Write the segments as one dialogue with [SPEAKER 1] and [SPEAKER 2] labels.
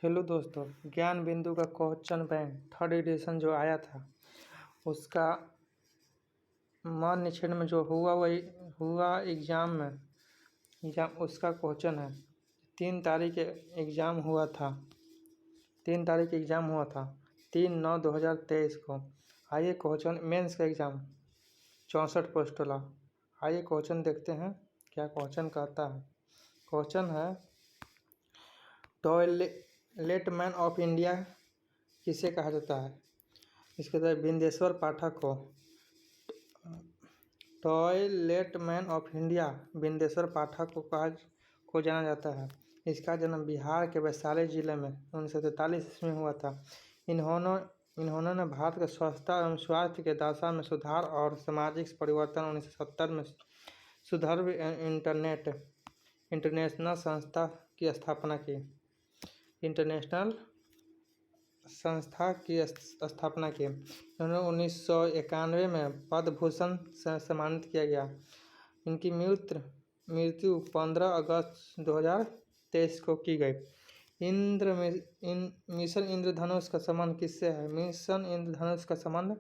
[SPEAKER 1] Hello दोस्तों, ज्ञान बिंदु का क्वेश्चन बैंक थर्ड एडिशन जो आया था उसका मान निषेध में जो हुआ एग्ज़ाम उसका क्वेश्चन है। 3 तारीख एग्ज़ाम हुआ था 3/9/2023 को। आइए क्वेश्चन मेंस का एग्ज़ाम 64 पोस्टला। आइए क्वेश्चन देखते हैं क्या क्वेश्चन कहता है। क्वेश्चन है टॉयलेट मैन ऑफ इंडिया किसे कहा जाता है। इसके तहत बिंदेश्वर पाठक को toilet man of India Bindeshwar Pathak को जाना जाता है। इसका जन्म बिहार के वैशाली जिले में 1943 ईस्वी में हुआ था। इन्होंने भारत के स्वच्छता एवं स्वास्थ्य के दशा में सुधार और सामाजिक परिवर्तन 1970 में सुधर्व इंटरनेशनल संस्था की स्थापना की। इन्होंने 1991 में पद्म भूषण से सम्मानित किया गया। इनकी मृत्यु 15 अगस्त 2023 को की गई। मिशन इंद्रधनुष का संबंध किससे है। मिशन इंद्रधनुष का संबंध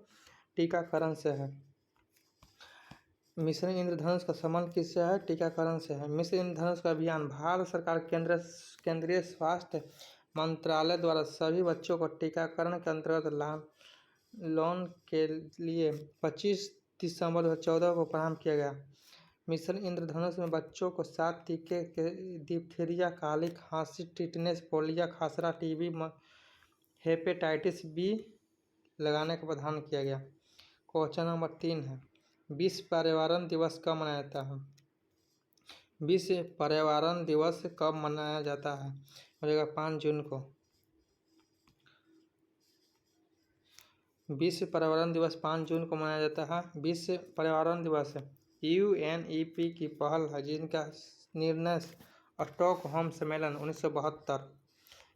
[SPEAKER 1] टीकाकरण से है। मिशन इंद्रधनुष का संबंध किससे है। टीकाकरण से है। मिशन इंद्रधनुष का अभियान भारत सरकार केंद्रीय स्वास्थ्य मंत्रालय द्वारा सभी बच्चों को टीकाकरण के अंतर्गत लाने के लिए 25 दिसंबर 2014 को प्रारंभ किया गया। मिशन इंद्रधनुष में बच्चों को 7 टीके के डिप्थीरिया, काली खांसी, टिटनेस, पोलियो, खसरा, टीबी, हेपेटाइटिस बी लगाने का प्रावधान किया गया। क्वेश्चन नंबर 3 है विश्व पर्यावरण दिवस कब मनाया जाता है। विश्व पर्यावरण दिवस कब मनाया जाता है। हो जाएगा 5 जून को। विश्व पर्यावरण दिवस 5 जून को मनाया जाता है। विश्व पर्यावरण दिवस UNEP की पहल है जिनका निर्णय स्टॉकहोम सम्मेलन 1972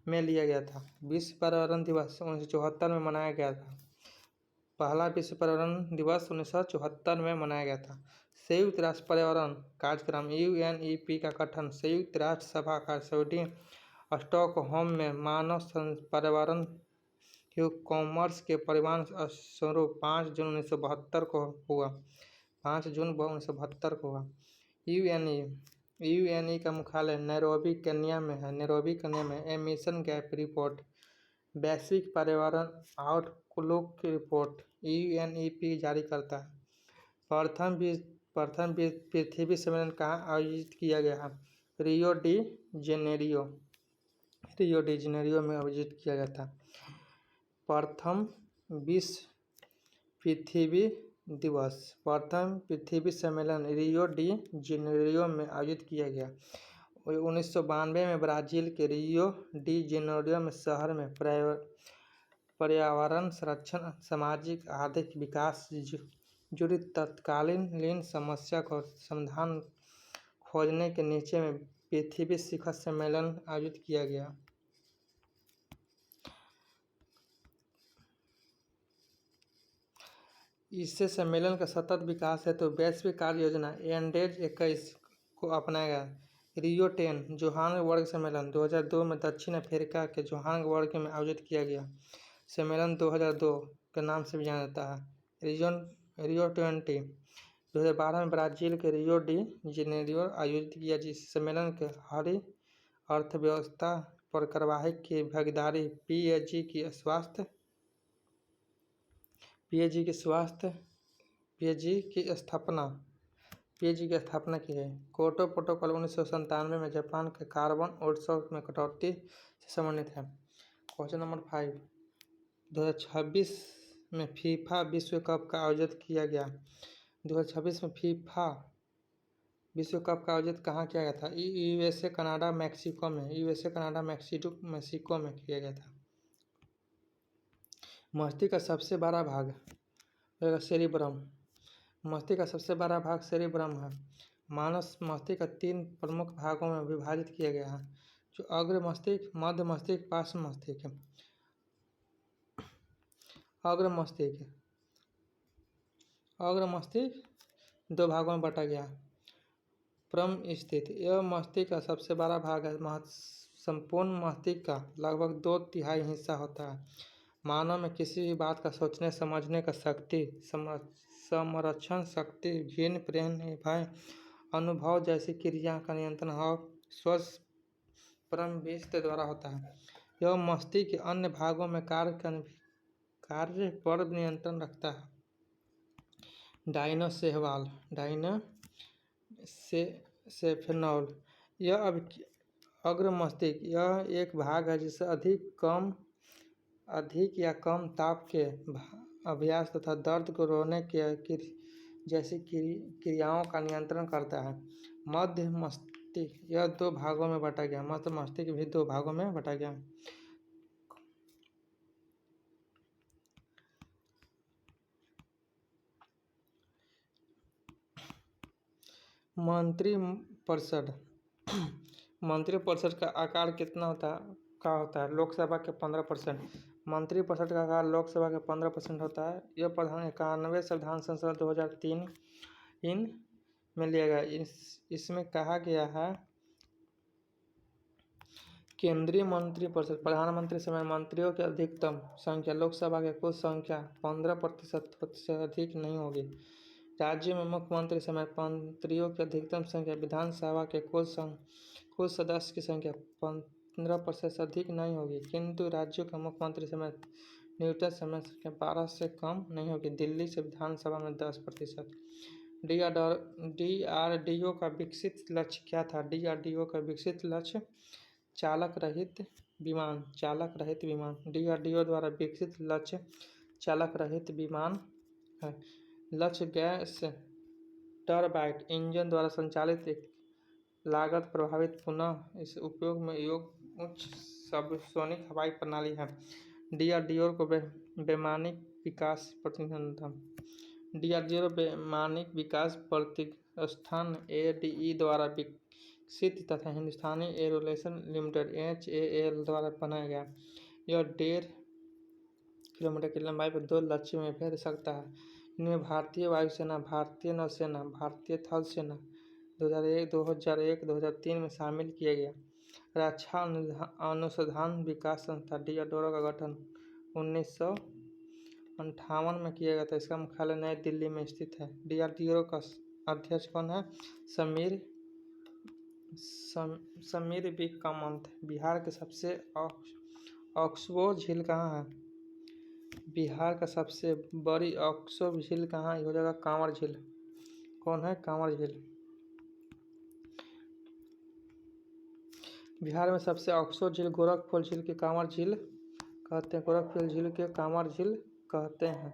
[SPEAKER 1] में लिया गया था। विश्व पर्यावरण दिवस 1974 में मनाया गया था। पहला विश्व पर्यावरण दिवस 1974 में मनाया गया था। संयुक्त राष्ट्र पर्यावरण कार्यक्रम UNEP का गठन संयुक्त राष्ट्र सभा का स्वीडन स्टॉकहोम में मानव पर्यावरण कॉमर्स के परिमाण स्वरूप 5 जून 1972 को हुआ। 5 जून 1972 को हुआ। यूएनई का मुख्यालय नैरोबी केन्या में है। एमिशन गैप रिपोर्ट वैश्विक पर्यावरण आउटलुक की रिपोर्ट UNEP जारी करता है। प्रथम पृथ्वी सम्मेलन कहाँ आयोजित किया गया है। रियो डी जेनेरियो में आयोजित किया गया था। प्रथम विश्व पृथ्वी सम्मेलन रियो डी जेनेरियो में आयोजित किया गया। 1992 में ब्राज़ील के रियो डी जेनेरियो में शहर में पर्यावरण संरक्षण, सामाजिक आर्थिक विकास से जुड़ी तत्कालीन समस्या को समाधान खोजने के नीचे में पृथ्वी शिखर सम्मेलन आयोजित किया गया। इससे सम्मेलन का सतत विकास है तो वैश्विक कार्य योजना एंडेज 21 को अपनाया गया। रियो 10 जोहान्सबर्ग सम्मेलन 2002 में दक्षिण अफ्रीका के जोहान्सबर्ग में आयोजित किया गया। सम्मेलन 2002 के नाम से भी जाना जाता है। रियो 20 2012 में ब्राज़ील के रियो डी जेनेरियो आयोजित किया। जिस सम्मेलन के हरी अर्थव्यवस्था पर कार्यवाही की भागीदारी पीएजी की स्थापना की है। क्योटो प्रोटोकॉल 1997 में जापान के कार्बन उत्सर्जन में कटौती से संबंधित है। क्वेश्चन नंबर 5 2026 में फीफा विश्व कप का आयोजन किया गया। 2026 में फीफा विश्व कप का आयोजित कहाँ किया गया था। यूएसए कनाडा मैक्सिको में किया गया था। मस्तिष्क का सबसे बड़ा भाग सेरिब्रम। मस्तिष्क का सबसे बड़ा भाग सेरिब्रम है। मानव मस्तिष्क का 3 प्रमुख भागों में विभाजित किया गया है जो अग्र मस्तिष्क, मध्य मस्तिष्क, पार्श्व मस्तिष्क है। अग्र मस्तिष्क 2 भागों में बांटा गया है। परम स्थित यह मस्तिष्क का सबसे बड़ा भाग है। संपूर्ण मस्तिष्क का लगभग 2/3 हिस्सा होता है। मानव में किसी भी बात का सोचने समझने का शक्ति, समरक्षण शक्ति, घिन प्रेम भय अनुभव जैसी क्रिया का नियंत्रण और स्वस्थ परम बीज द्वारा होता है। यह मस्तिष्क के अन्य भागों में कार्य पर नियंत्रण रखता है। डायनोसेफेनॉल यह अग्र मस्तिष्क यह एक भाग है जिसे अधिक या कम ताप के अभ्यास तथा दर्द को रोकने के जैसी क्रियाओं का नियंत्रण करता है। मध्य मस्तिष्क यह 2 भागों में बटा गया। मध्य मस्तिष्क भी 2 भागों में बटा गया। मंत्रिपरिषद मंत्रिपरिषद का आकार कितना होता है? लोकसभा के 15%। मंत्रिपरिषद का आकार लोकसभा के 15% होता है। यह प्रधान 91 संविधान संशोधन 2003 में लिया गया। इसमें कहा गया है केंद्रीय मंत्रिपरिषद प्रधानमंत्री समेत मंत्रियों की अधिकतम संख्या लोकसभा के कुल संख्या 15% से अधिक नहीं होगी। राज्य में मुख्यमंत्री समेत मंत्रियों की अधिकतम संख्या विधानसभा के कुल सदस्य की संख्या 15% से अधिक नहीं होगी, किंतु राज्यों के मुख्यमंत्री समेत न्यूनतम समेत संख्या 12 से कम नहीं होगी। दिल्ली से विधानसभा में 10%। DRDO का विकसित लक्ष्य क्या था? DRDO का विकसित लक्ष्य चालक रहित विमान। DRDO द्वारा विकसित लक्ष्य चालक रहित विमान है। लक्ष्य गैस टरबाइन इंजन द्वारा संचालित एक लागत प्रभावित पुनः इस उपयोग में योग्य उच्च सबसोनिक हवाई प्रणाली है। DRDO को वैमानिक विकास प्रतिनिधित्व DRDO वैमानिक विकास प्रतिष्ठान ADE द्वारा विकसित तथा हिंदुस्तानी एरोस्पेस लिमिटेड HAL द्वारा बनाया गया। यह 1.5 किलोमीटर की लंबाई पर 2 लक्ष्यों में भेद सकता है। इनमें भारतीय वायुसेना, भारतीय नौसेना, भारतीय थल सेना 2001-2003 में शामिल किया गया। रक्षा अनुसंधान विकास संस्था DRDO का गठन 1958 में किया गया था। इसका मुख्यालय नई दिल्ली में स्थित है। DRDO का अध्यक्ष कौन है? समीर बी कामत। बिहार के सबसे ऑक्सबो झील कहाँ है? बिहार का सबसे बड़ी ऑक्सबो झील कहाँ है? हो जाएगा कांवर झील। कौन है? कांवर झील। बिहार में सबसे ऑक्सबो झील गोरखपुर झील के कांवर झील कहते हैं। गोरखपुर झील के कांवर झील कहते हैं।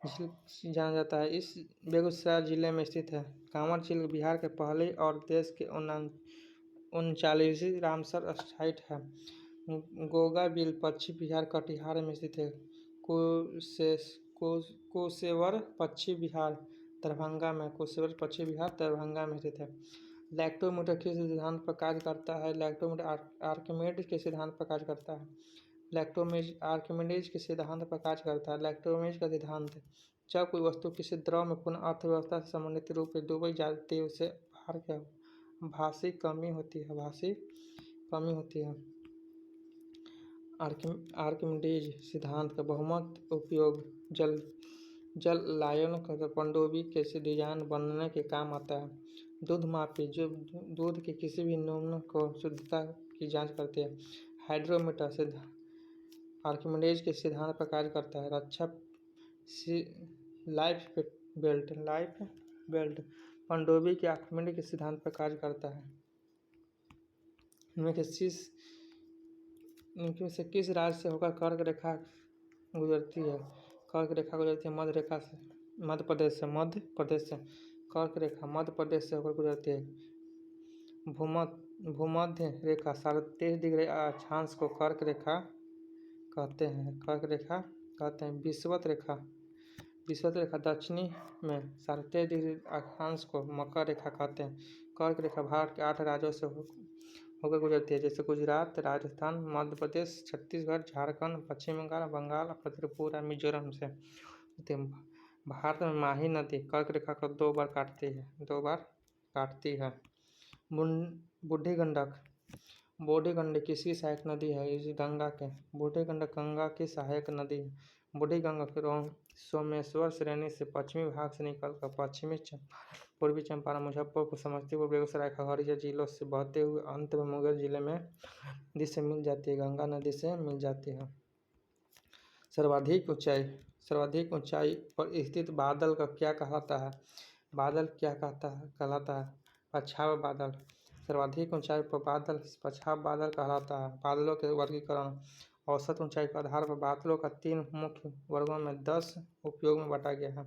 [SPEAKER 1] झील जाना जाता है। इस बेगूसराय जिले में स्थित है। कांवर झील बिहार के पहले और देश के 39वीं रामसर साइट है। गोगा बिल पश्चिम बिहार कटिहार में स्थित है। कुशेवर पश्चिम बिहार दरभंगा में स्थित है। लैक्टोमीटर किस सिद्धांत पर कार्य करता है? लैक्टोमीटर आर्किमिडीज के सिद्धांत पर कार्य करता है। आर्किमिडीज के सिद्धांत पर कार्य करता है। लैक्टोमीज का सिद्धांत जब कोई वस्तु किसी द्रव में पुनः अर्थव्यवस्था से संबंधित रूप से डूबी जाती है उसे भार क्या भाषी कमी होती है। आर्किमिडीज सिद्धांत का बहुमत उपयोग जलायन पनडुब्बी के डिजाइन बनने के काम आता है। दूध मापी जो दूध के किसी भी नमूने को शुद्धता की जांच करती है। हाइड्रोमीटर आर्किमिडीज के सिद्धांत पर कार्य करता है। रक्षा लाइफ बेल्ट पनडुब्बी के आर्किमिडीज के सिद्धांत पर कार्य करता है। इनमें से किस राज्य से होकर कर्क रेखा गुजरती है? कर्क रेखा गुजरती है मध्य प्रदेश से। कर्क रेखा मध्य प्रदेश से होकर गुजरती है। भूमध्य रेखा 23.5 डिग्री अक्षांश को कर्क रेखा कहते हैं। विषुवत रेखा दक्षिणी में 23.5 डिग्री अक्षांश को मकर रेखा कहते हैं। कर्क रेखा भारत के 8 राज्यों से होकर गुजरती है, जैसे गुजरात, राजस्थान, मध्य प्रदेश, छत्तीसगढ़, झारखंड, पश्चिम बंगाल, बंगाल, त्रिपुरा, मिजोरम से। भारत में माही नदी कर्क रेखा को 2 बार काटती है। बूढ़ी गंडक बूढ़ी गंडक किसकी सहायक नदी है? इस गंगा के। बूढ़ी गंडक गंगा की सहायक नदी है। बूढ़ी गंगा फिर सोमेश्वर श्रेणी से पश्चिमी भाग से निकलकर पश्चिमी चंपारण, पूर्वी चंपारण, मुजफ्फरपुर, समस्तीपुर, बेगूसराय, खगड़िया जिलों से बहते हुए अंत में मुंगेर जिले में नदी से मिल जाती है, गंगा नदी से मिल जाती है। सर्वाधिक ऊंचाई पर स्थित बादल का क्या कहलाता है? बादल क्या कहलाता है? पछाव बादल। सर्वाधिक ऊंचाई पर बादल पछाव बादल कहलाता है। बादलों के वर्गीकरण। औसत ऊंचाई के आधार पर बादलों का 3 मुख्य वर्गों में 10 उपयोग में बांटा गया है।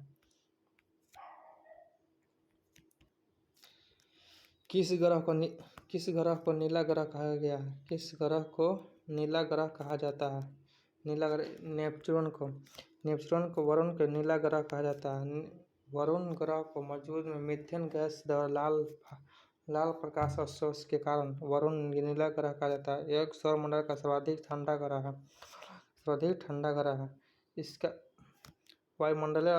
[SPEAKER 1] किस ग्रह को नीला ग्रह कहा गया है? किस ग्रह को नीला ग्रह कहा जाता है? नीला ग्रह नेपच्यून को वरुण के नीला ग्रह कहा जाता है। वरुण ग्रह को वजूद में मीथेन गैस द्वारा लाल प्रकाश और शोष के कारण वरुण नीला ग्रह कहा जाता है। यह सौरमंडल का सर्वाधिक ठंडा ग्रह है। इसका वायुमंडलीय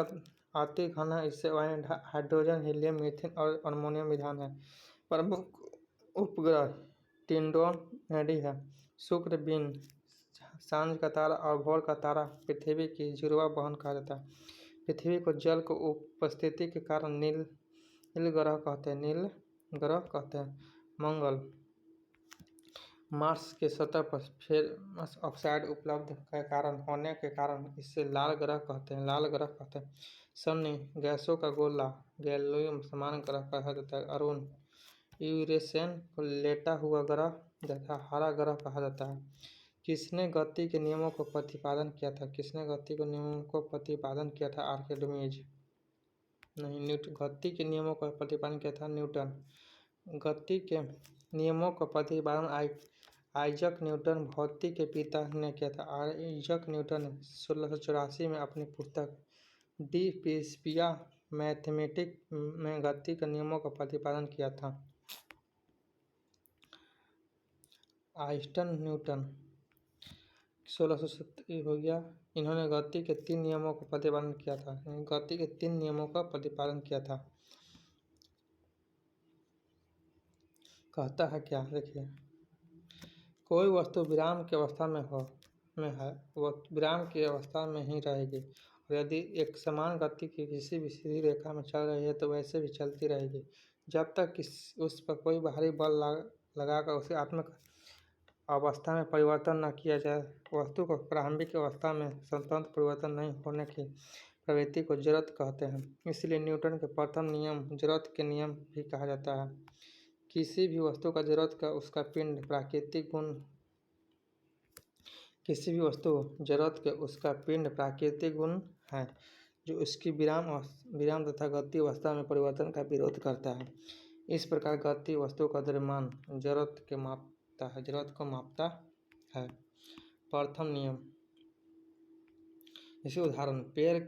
[SPEAKER 1] अति घन है। इससे हाइड्रोजन, हीलियम, मीथेन और अमोनियम ईंधन है। प्रमुख उपग्रह टिंडोनेडी है। शुक्र, बीन, सांझ का तारा और भोर का तारा पृथ्वी की जुड़वा बहन कहा जाता है। पृथ्वी को जल की उपस्थिति के कारण नील ग्रह कहते हैं। मंगल। मार्स के सतह पर फेरस ऑक्साइड उपलब्ध होने के कारण इसे लाल ग्रह कहते हैं। शनि गैसों का गोला गैलियम समान ग्रह कहा जाता है। अरुण यूरेनस को लेटा हुआ ग्रह तथा हरा ग्रह कहा जाता है। किसने गति के नियमों को प्रतिपादन किया था? आर्किमिडीज। नहीं, गति के नियमों का प्रतिपादन किया था न्यूटन। गति के नियमों का प्रतिपादन आइजक न्यूटन भौतिकी के पिता ने किया था। आइजक न्यूटन ने 1684 में अपनी पुस्तक डी प्रिंसिपिया मैथमेटिका में गति के नियमों का प्रतिपादन किया था। आइजक न्यूटन 1670 हो गया। इन्होंने गति के 3 नियमों का प्रतिपादन किया था। कहता है क्या? देखिए, कोई वस्तु विराम की अवस्था में है, वह विराम की अवस्था में ही रहेगी, और यदि एक समान गति की किसी भी सीधी रेखा में चल रही है तो वैसे भी चलती रहेगी जब तक उस पर कोई बाहरी बल लगाकर उसे आत्मिक अवस्था में परिवर्तन न किया जाए। वस्तु को प्रारंभिक अवस्था में स्वतंत्र परिवर्तन नहीं होने की प्रवृत्ति को जड़त्व कहते हैं। इसलिए न्यूटन के प्रथम नियम जड़त्व के नियम भी कहा जाता है। किसी भी वस्तु का जड़त्व का उसका पिंड प्राकृतिक गुण है, जो उसकी विराम तथा गति अवस्था में परिवर्तन का विरोध करता है। इस प्रकार गति वस्तु का द्रव्यमान जड़त्व को मापता है। प्रथम नियम। इसी उदाहरण, पेड़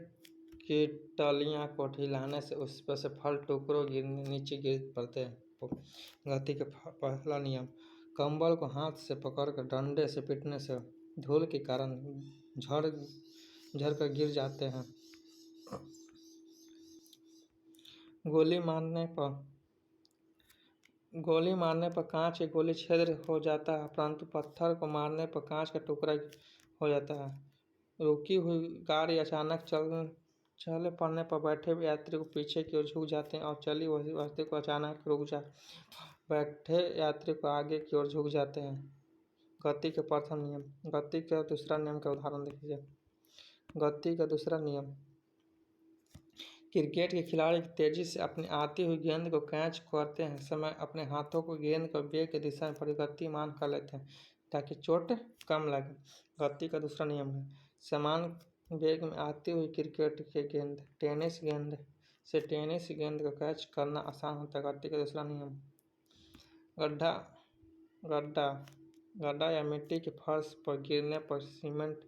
[SPEAKER 1] की टहनियों को हिलाने से उस पर से फल टुकड़ों नीचे गिर पड़ते हैं। गति का पहला नियम, कंबल को हाथ से पकड़कर डंडे से पीटने से धूल के कारण झड़ कर गिर जाते हैं। गोली मारने पर कांच की गोली छिद्र हो जाता है, परंतु पत्थर को मारने पर कांच का टुकड़ा हो जाता है। रुकी हुई गाड़ी अचानक चले पड़ने पर बैठे यात्री को पीछे की ओर झुक जाते हैं, और चली हुई वस्तु को अचानक रुक जाए बैठे यात्री को आगे की ओर झुक जाते हैं। गति के प्रथम नियम। गति का दूसरा नियम का उदाहरण देखिए। गति का दूसरा नियम, क्रिकेट के खिलाड़ी तेजी से अपनी आती हुई गेंद को कैच करते हैं समय अपने हाथों को गेंद को वेग की दिशा में परिगतिमान कर लेते हैं ताकि चोट कम लगे। गति का दूसरा नियम है, समान वेग में आती हुई क्रिकेट की गेंद टेनिस गेंद को कैच करना आसान होता है। गति का दूसरा नियम। गड्ढा या मिट्टी के फर्श पर गिरने पर सीमेंट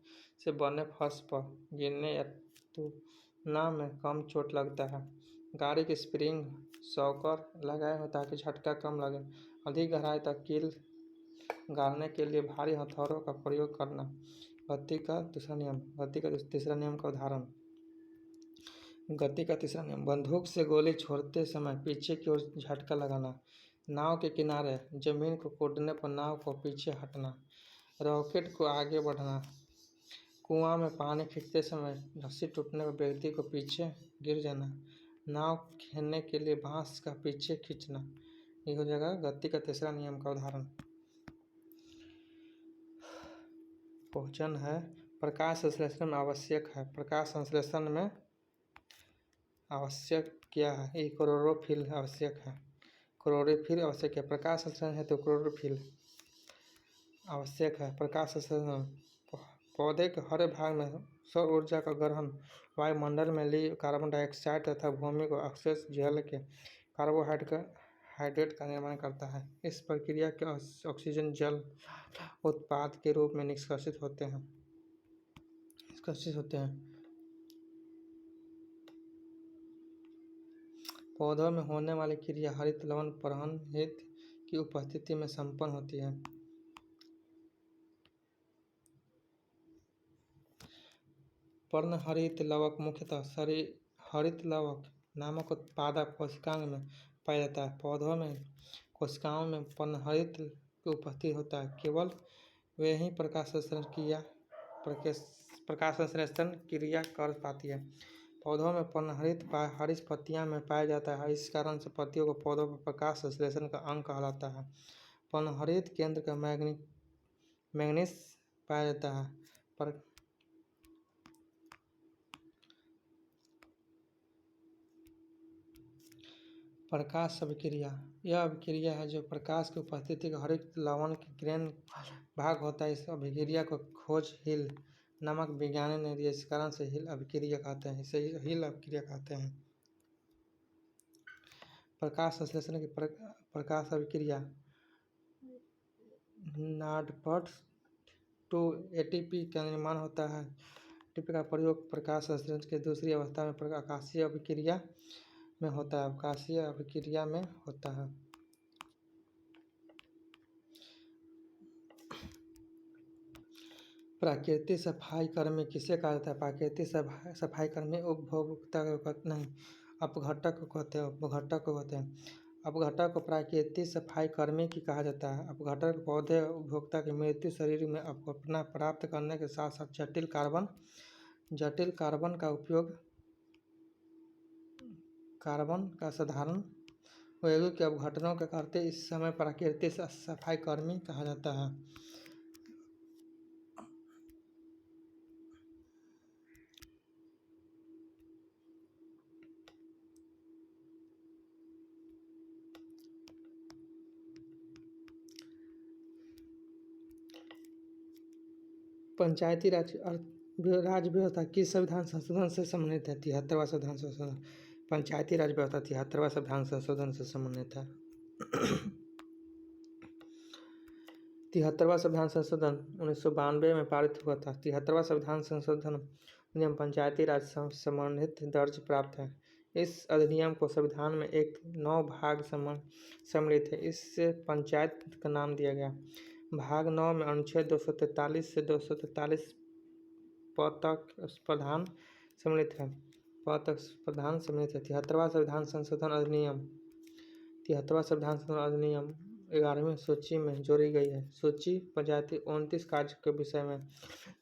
[SPEAKER 1] से बने फर्श पर गिरने या तुलना में कम चोट लगता है। गाड़ी के स्प्रिंग शॉकर लगाए हो ताकि झटका कम लगे। अधिक गहराई तक कील गाड़ने के लिए भारी हथौड़ों का प्रयोग करना। गति का दूसरा नियम। गति का तीसरा नियम का उदाहरण। गति का तीसरा नियम, बंदूक से गोली छोड़ते समय पीछे की ओर झटका लगाना। नाव के किनारे जमीन को कूदने पर नाव को पीछे हटना, रॉकेट को आगे बढ़ना, कुआं में पानी खींचते समय रस्सी टूटने पर व्यक्ति को पीछे गिर जाना, नाव खेलने के लिए बांस का पीछे खींचना। ये हो जाएगा गति का तीसरा नियम का उदाहरण। क्वेश्चन है प्रकाश संश्लेषण में आवश्यक है। प्रकाश संश्लेषण में आवश्यक क्या है? ये क्लोरोफिल आवश्यक है। क्लोरोफिल आवश्यक है। प्रकाश संश्लेषण है तो क्लोरोफिल आवश्यक है। प्रकाश संश्लेषण पौधे के हरे भाग में सौर ऊर्जा का ग्रहण, वायुमंडल में ली कार्बन डाइऑक्साइड तथा भूमि को अवशेष जल के कार्बोहाइड्रेट का निर्माण करता है। इस प्रक्रिया के ऑक्सीजन जल उत्पाद के रूप में निष्कासित होते हैं। पौधों में होने वाली क्रिया हरित लवण पर्णहरित की उपस्थिति में संपन्न होती है। पर्णहरित लवक मुख्यतः हरित लवक नामक उत्पादक कोशिकाओं में पाया जाता है। पौधों में कोशिकाओं में पर्णहरित की उपस्थिति होता है। केवल वे ही प्रकाश संश्लेषण क्रिया कर पाती है। पौधों में पर्णहरित हरित पत्तियों में पाया जाता है। इस कारण से पत्तियों को पौधों पर प्रकाश संश्लेषण का अंग कहलाता है। पर्णहरित केंद्र का मैग्नीज पाया जाता है। प्रकाश अभिक्रिया, यह अभिक्रिया है जो प्रकाश की उपस्थिति का हरित लवण के ग्रेन भाग होता है। इस अभिक्रिया को खोज हिल नामक विज्ञानी ने दिया। इस कारण से हिल अभिक्रिया कहते हैं। इसे हिल अभिक्रिया कहते हैं। प्रकाश संश्लेषण की प्रकाश अभिक्रिया नाडपट टू एटीपी का निर्माण होता है। एटीपी का प्रयोग प्रकाश संश्लेषण की दूसरी अवस्था में आकाशीय अभिक्रिया में होता है। आकाशीय अभिक्रिया में होता है। प्राकृतिक सफाई कर्मी किसे कहा जाता है? प्राकृतिक सफाई कर्मी उपभोक्ता को नहीं, अपघटक को कहते हैं। अपघटक को प्राकृतिक सफाई कर्मी की कहा जाता है। अपघटक पौधे उपभोक्ता की मृत्यु शरीर में अपना प्राप्त करने के साथ साथ जटिल कार्बन का साधारण उपयोग के अपघटनों के करते इस समय प्राकृतिक सफाई कर्मी कहा जाता है। पंचायती राज व्यवस्था किस संविधान संशोधन से संबंधित है? 73वां संविधान संशोधन। पंचायती राज व्यवस्था 73वां संविधान संशोधन से संबंधित है। 73वां संविधान संशोधन 1992 में पारित हुआ था। 73वां संविधान संशोधन अधिनियम पंचायती राज से संबंधित दर्ज प्राप्त है। इस अधिनियम को संविधान में एक 9 भाग सम्मिलित है। इससे पंचायत का नाम दिया गया। भाग 9 में अनुच्छेद 243 से 243 पद प्रधान सम्मिलित है। 73वां संविधान संशोधन अधिनियम 11वीं सूची में जोड़ी गई है। सूची पंचायती 29 कार्य के विषय में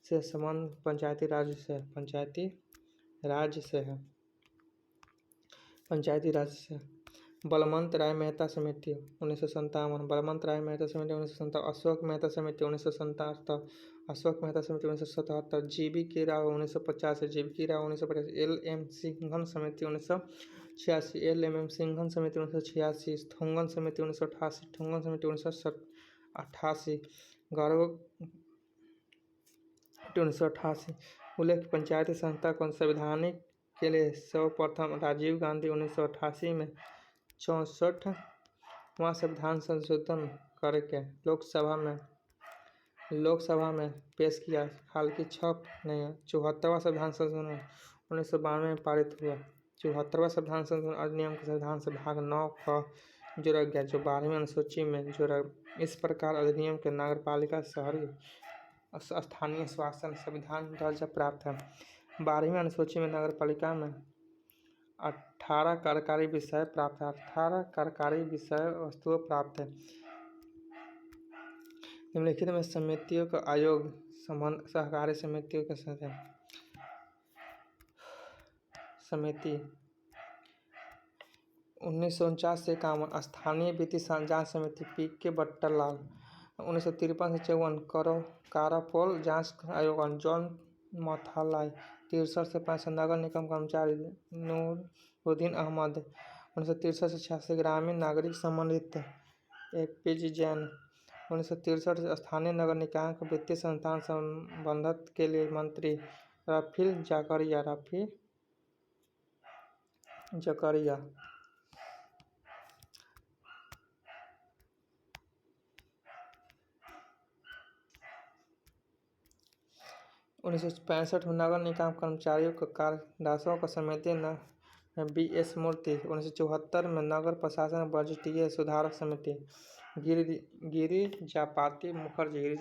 [SPEAKER 1] से संबंध पंचायती राज से है। बलवंत राय मेहता समिति 1957, बलवंत राय मेहता समिति 1957, अशोक मेहता समिति 1977, अशोक मेहता समिति 1977, GB Rao 1950, GB Rao 1950, L M. Singhvi समिति 1986, एल.एम. सिंघन समिति 1986, ठुंगन समिति 1988, ठुंगन समिति 1988, गौरव 1988। उल्लेख पंचायती संस्था को संवैधानिक के लिए सर्वप्रथम राजीव गांधी 1988 में 64वां संविधान संशोधन करके लोकसभा में पेश किया। हालांकि 74वां संविधान संशोधन 1992 में पारित हुआ। 74वां संविधान संशोधन अधिनियम के संविधान से भाग 9 का जोड़ा गया, जो 12वीं अनुसूची में जोड़ा। इस प्रकार अधिनियम के नगरपालिका, शहरी स्थानीय शासन संविधान दर्जा प्राप्त है। 12वीं अनुसूची में नगरपालिका में 18 कार्यकारी विषय प्राप्त है। 18 कार्यकारी विषय वस्तुओं प्राप्त है। निम्नलिखित में समितियों का आयोग संबंध सहकारी समितियों के साथ है। समिति 1949 से काम स्थानीय वित्तीय जांच समिति PK बट्टरलाल 1953 से 54 कारापोल जांच आयोग जॉन मथालाई 63 से 65 नगर निगम कर्मचारी नूरुद्दीन अहमद 1963 से 86 ग्रामीण नागरिक संबंधित APG जैन 1963 से स्थानीय नगर निकाय को वित्तीय संस्थान संबंधत के लिए मंत्री रफील जकरिया 1965 में नगर निगम कर्मचारियों के कार्यदासों का समिति BS मूर्ति 1974 में नगर प्रशासन बजटीय सुधार समिति गिरिजापाती मुखर्जी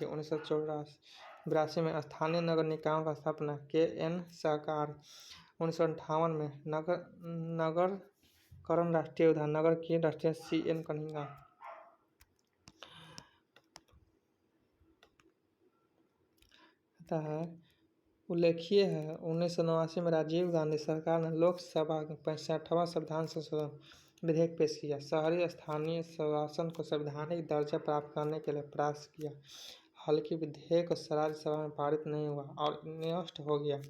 [SPEAKER 1] 1982 में स्थानीय नगर निकायों का स्थापना KN सरकार 1958 में नगरकरण राष्ट्रीय उद्यान नगर की राष्ट्रीय CN कन्हिंगा है। उल्लेखनीय है 1989 में राजीव गांधी सरकार ने लोकसभा में 65वां संविधान संशोधन विधेयक पेश किया। शहरी स्थानीय स्वशासन को संवैधानिक दर्जा प्राप्त करने के लिए प्रयास किया। हालांकि विधेयक राज्यसभा में पारित नहीं हुआ और निरस्त हो गया।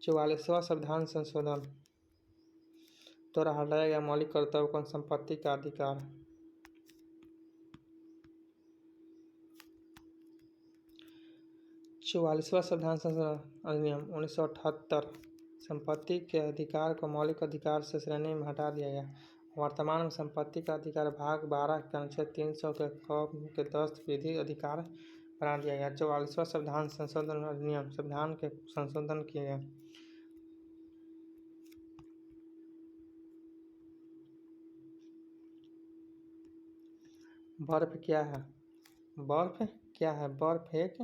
[SPEAKER 1] 44वां संविधान संशोधन द्वारा हटाया गया मौलिक कर्तव्य संपत्ति का अधिकार। 44वां संविधान संशोधन अधिनियम 1978 संपत्ति के अधिकार को मौलिक अधिकार से श्रेणी में हटा दिया गया। वर्तमान में संपत्ति का अधिकार भाग 12 के अनुच्छेद 300 के क के 10 विधि अधिकार बना दिया गया। 44वां संविधान संशोधन अधिनियम संविधान के संशोधन किए गए। बर्फ क्या है? बर्फ एक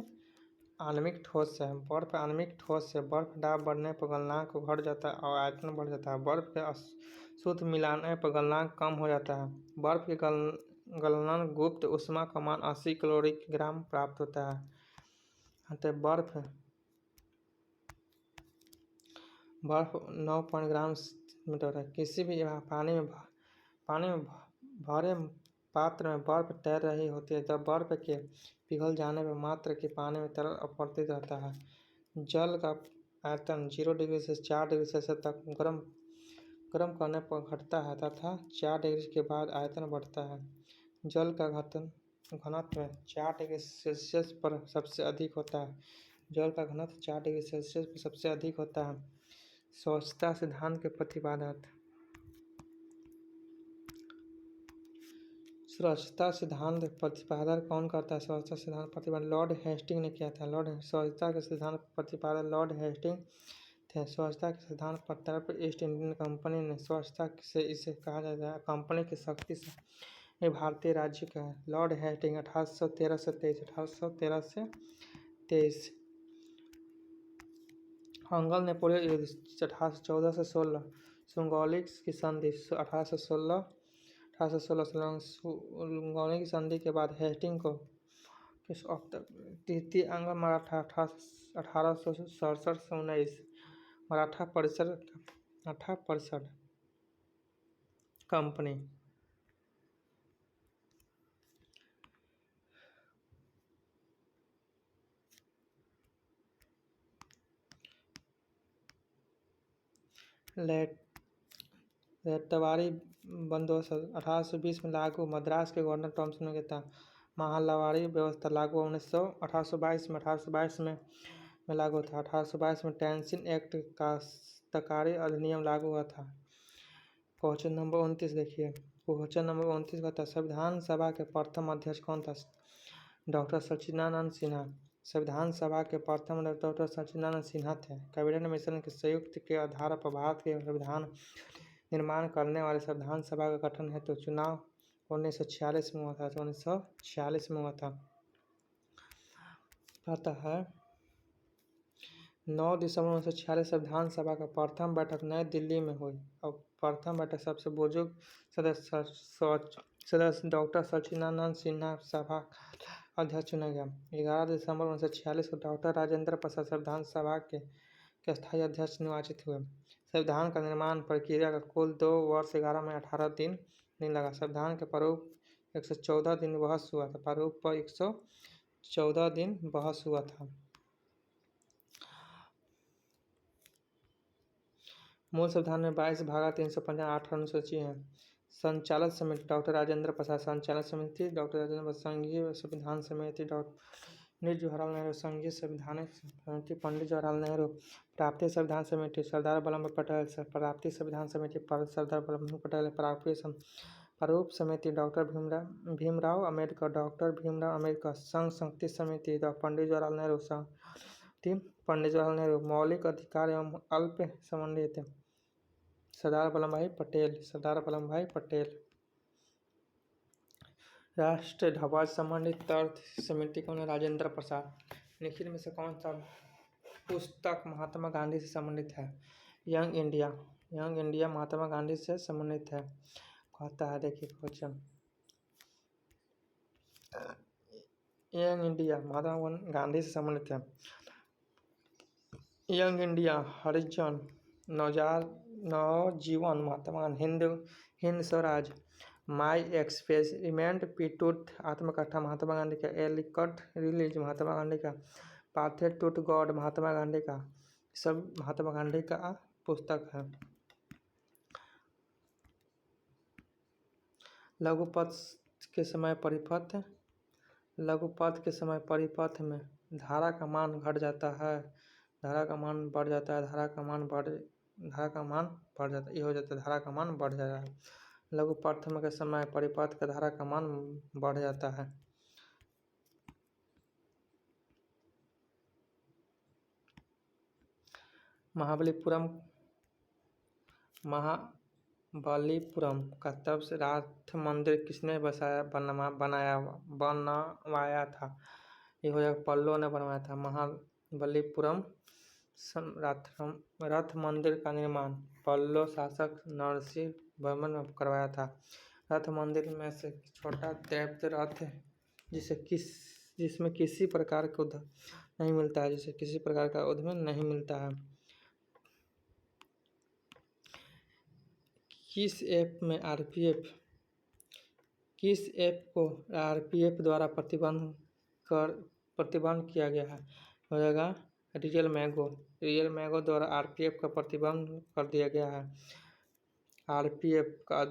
[SPEAKER 1] आणविक ठोस है। बर्फ आणविक ठोस है। बर्फ दाब बढ़ने पर गलनांक घट जाता है और आयतन बढ़ जाता है। बर्फ के शुद्ध मिलाने पर गलनांक कम हो जाता है। बर्फ के गलनांक गुप्त ऊष्मा का मान 80 किलोग्राम प्राप्त होता है। अतः बर्फ 9 ग्राम मीटर है। किसी भी पानी में भरे पात्र में बर्फ तैर रही होती है। जब बर्फ के पिघल जाने पर मात्र के पानी में तरल अपवर्तित रहता है। जल का आयतन 0 डिग्री से 4 डिग्री सेल्सियस तक गर्म करने पर घटता है तथा 4 डिग्री के बाद आयतन बढ़ता है। जल का घनत्व 4 डिग्री सेल्सियस पर सबसे अधिक होता है। जल का घनत्व 4 डिग्री सेल्सियस पर सबसे अधिक होता है। स्वच्छता सिद्धांत के प्रतिपादक। स्वच्छता सिद्धांत प्रतिपादन कौन करता है? स्वच्छता सिद्धांत प्रतिपादन लॉर्ड हेस्टिंग ने किया था। स्वच्छता के सिद्धांत प्रतिपादक लॉर्ड हेस्टिंग थे। स्वच्छता के सिद्धांत पर ईस्ट इंडियन कंपनी ने स्वच्छता से इसे कहा जाता है कंपनी की शक्ति से ये भारतीय राज्य का है। लॉर्ड हेस्टिंग 1813 से 23 अंगल नेपोलियन युद्ध 1814 से 16 सुंगौली की संधि 1816 सुंगौली की संधि के बाद हेस्टिंग को तृतीय अंग मराठा 1867 से 19 मराठा परिषद कंपनी लेटवारी बंदोबस्त 1820 में लागू। मद्रास के गवर्नर थॉमसन ने किया। महालवाड़ी व्यवस्था लागू 1822 में लागू था। 1822 में टेंसिल एक्ट काश्तकारी अधिनियम लागू हुआ था। क्वेश्चन नंबर 29 देखिए। क्वेश्चन नंबर 29 का था संविधान सभा के प्रथम अध्यक्ष कौन था? डॉक्टर सच्चिदानंद सिन्हा। संविधान सभा के प्रथम डॉक्टर सच्चिदानंद सिन्हा थे। कैबिनेट मिशन के संयुक्त के आधार पर भारत के संविधान निर्माण करने वाले संविधान सभा का गठन हेतु चुनाव 1946 में हुआ था। 1946 में हुआ था। अतः 9 दिसंबर 1946 संविधान सभा का प्रथम बैठक नई दिल्ली में हुई और प्रथम बैठक सबसे बुजुर्ग सदस्य डॉक्टर सच्चिदानंद सिन्हा सभा का अध्यक्ष चुना गया। 11 दिसंबर 1946 को डॉक्टर राजेंद्र प्रसाद संविधान सभा के स्थायी अध्यक्ष निर्वाचित हुए। संविधान का निर्माण प्रक्रिया का कुल 2 वर्ष 11 महीने 18 दिन लगा। संविधान के प्रारूप 114 दिन बहस हुआ था। प्रारूप पर 114 दिन बहस हुआ था। मूल संविधान में 22 भाग 358 अनुसूची हैं। संचालक समिति डॉक्टर राजेंद्र प्रसाद संचालक समिति डॉक्टर राजेंद्र प्रसाद संघीय संविधान समिति डॉक्टर पंडित जवाहरलाल नेहरू संघीय संवैधानिक समिति पंडित जवाहरलाल नेहरू प्राप्तीय संविधान समिति सरदार वल्लभ भाई पटेल प्राप्तीय संविधान समिति सरदार वल्लभ भाई पटेल प्रारूप समिति डॉक्टर भीमराव अम्बेडकर डॉक्टर भीमराव अम्बेडकर संघ शक्ति समिति पंडित जवाहरलाल नेहरू पंडित जवाहरलाल नेहरू मौलिक अधिकार एवं अल्प संबंधित सरदार वल्लभ भाई पटेल राष्ट्र ध्वज संबंधित अर्थ समिति कौन है? राजेंद्र प्रसाद। निखिल में से कौन सा पुस्तक महात्मा गांधी से संबंधित है? यंग इंडिया महात्मा गांधी से संबंधित है। कहता है देखिए question, Young India Mahatma Gandhi से संबंधित है। Young India Harijan Navajivan Mahatma Gandhi Hind Swaraj My Experiment पीटूथ आत्मकथा महात्मा गांधी का एलिकट रिलीज महात्मा गांधी का पाथे टूथ गॉड महात्मा गांधी का सब महात्मा गांधी का पुस्तक है। लघुपथ के समय परिपथ में धारा का मान घट जाता है, धारा का मान बढ़ जाता है, धारा का मान बढ़ जाता है, ये हो जाता है धारा का मान बढ़ जाता है। लघुपथ के समय परिपथ का धारा का मान बढ़ जाता है। महाबलीपुरम का तब से राथ मंदिर किसने बनवाया था? ये हो जाएगा पल्लो ने बनवाया था। महाबलीपुरम रथ मंदिर का निर्माण पल्लो शासक नरसिंह वर्मन ने करवाया था। रथ मंदिर में से छोटा दैवत रथ जिसमें किसी प्रकार का नहीं मिलता है, जिसे किसी प्रकार का उद्यम नहीं मिलता है। किस ऐप को आरपीएफ द्वारा प्रतिबंध किया गया है? हो जाएगा रियल मैगो द्वारा आरपीएफ का प्रतिबंध कर दिया गया है। आरपीएफ का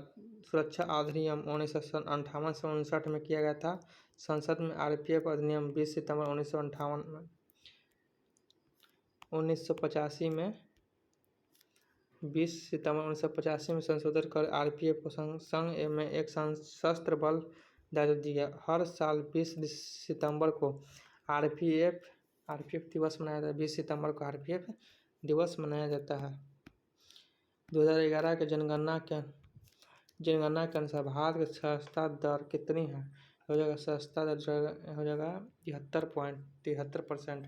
[SPEAKER 1] सुरक्षा अधिनियम 1958 से 1959 में किया गया था। संसद में आरपीएफ अधिनियम 20 सितंबर 1985 में संशोधन कर आरपीएफ को संघ में एक सशस्त्र बल दायित्व दिया। हर साल 20 सितंबर को आरपीएफ दिवस मनाया जाता है। 20 सितंबर को आरपीएफ दिवस मनाया जाता है। 2011 के जनगणना के अनुसार भारत की साक्षरता दर कितनी है? हो जाएगा साक्षरता दर हो जाएगा 73%।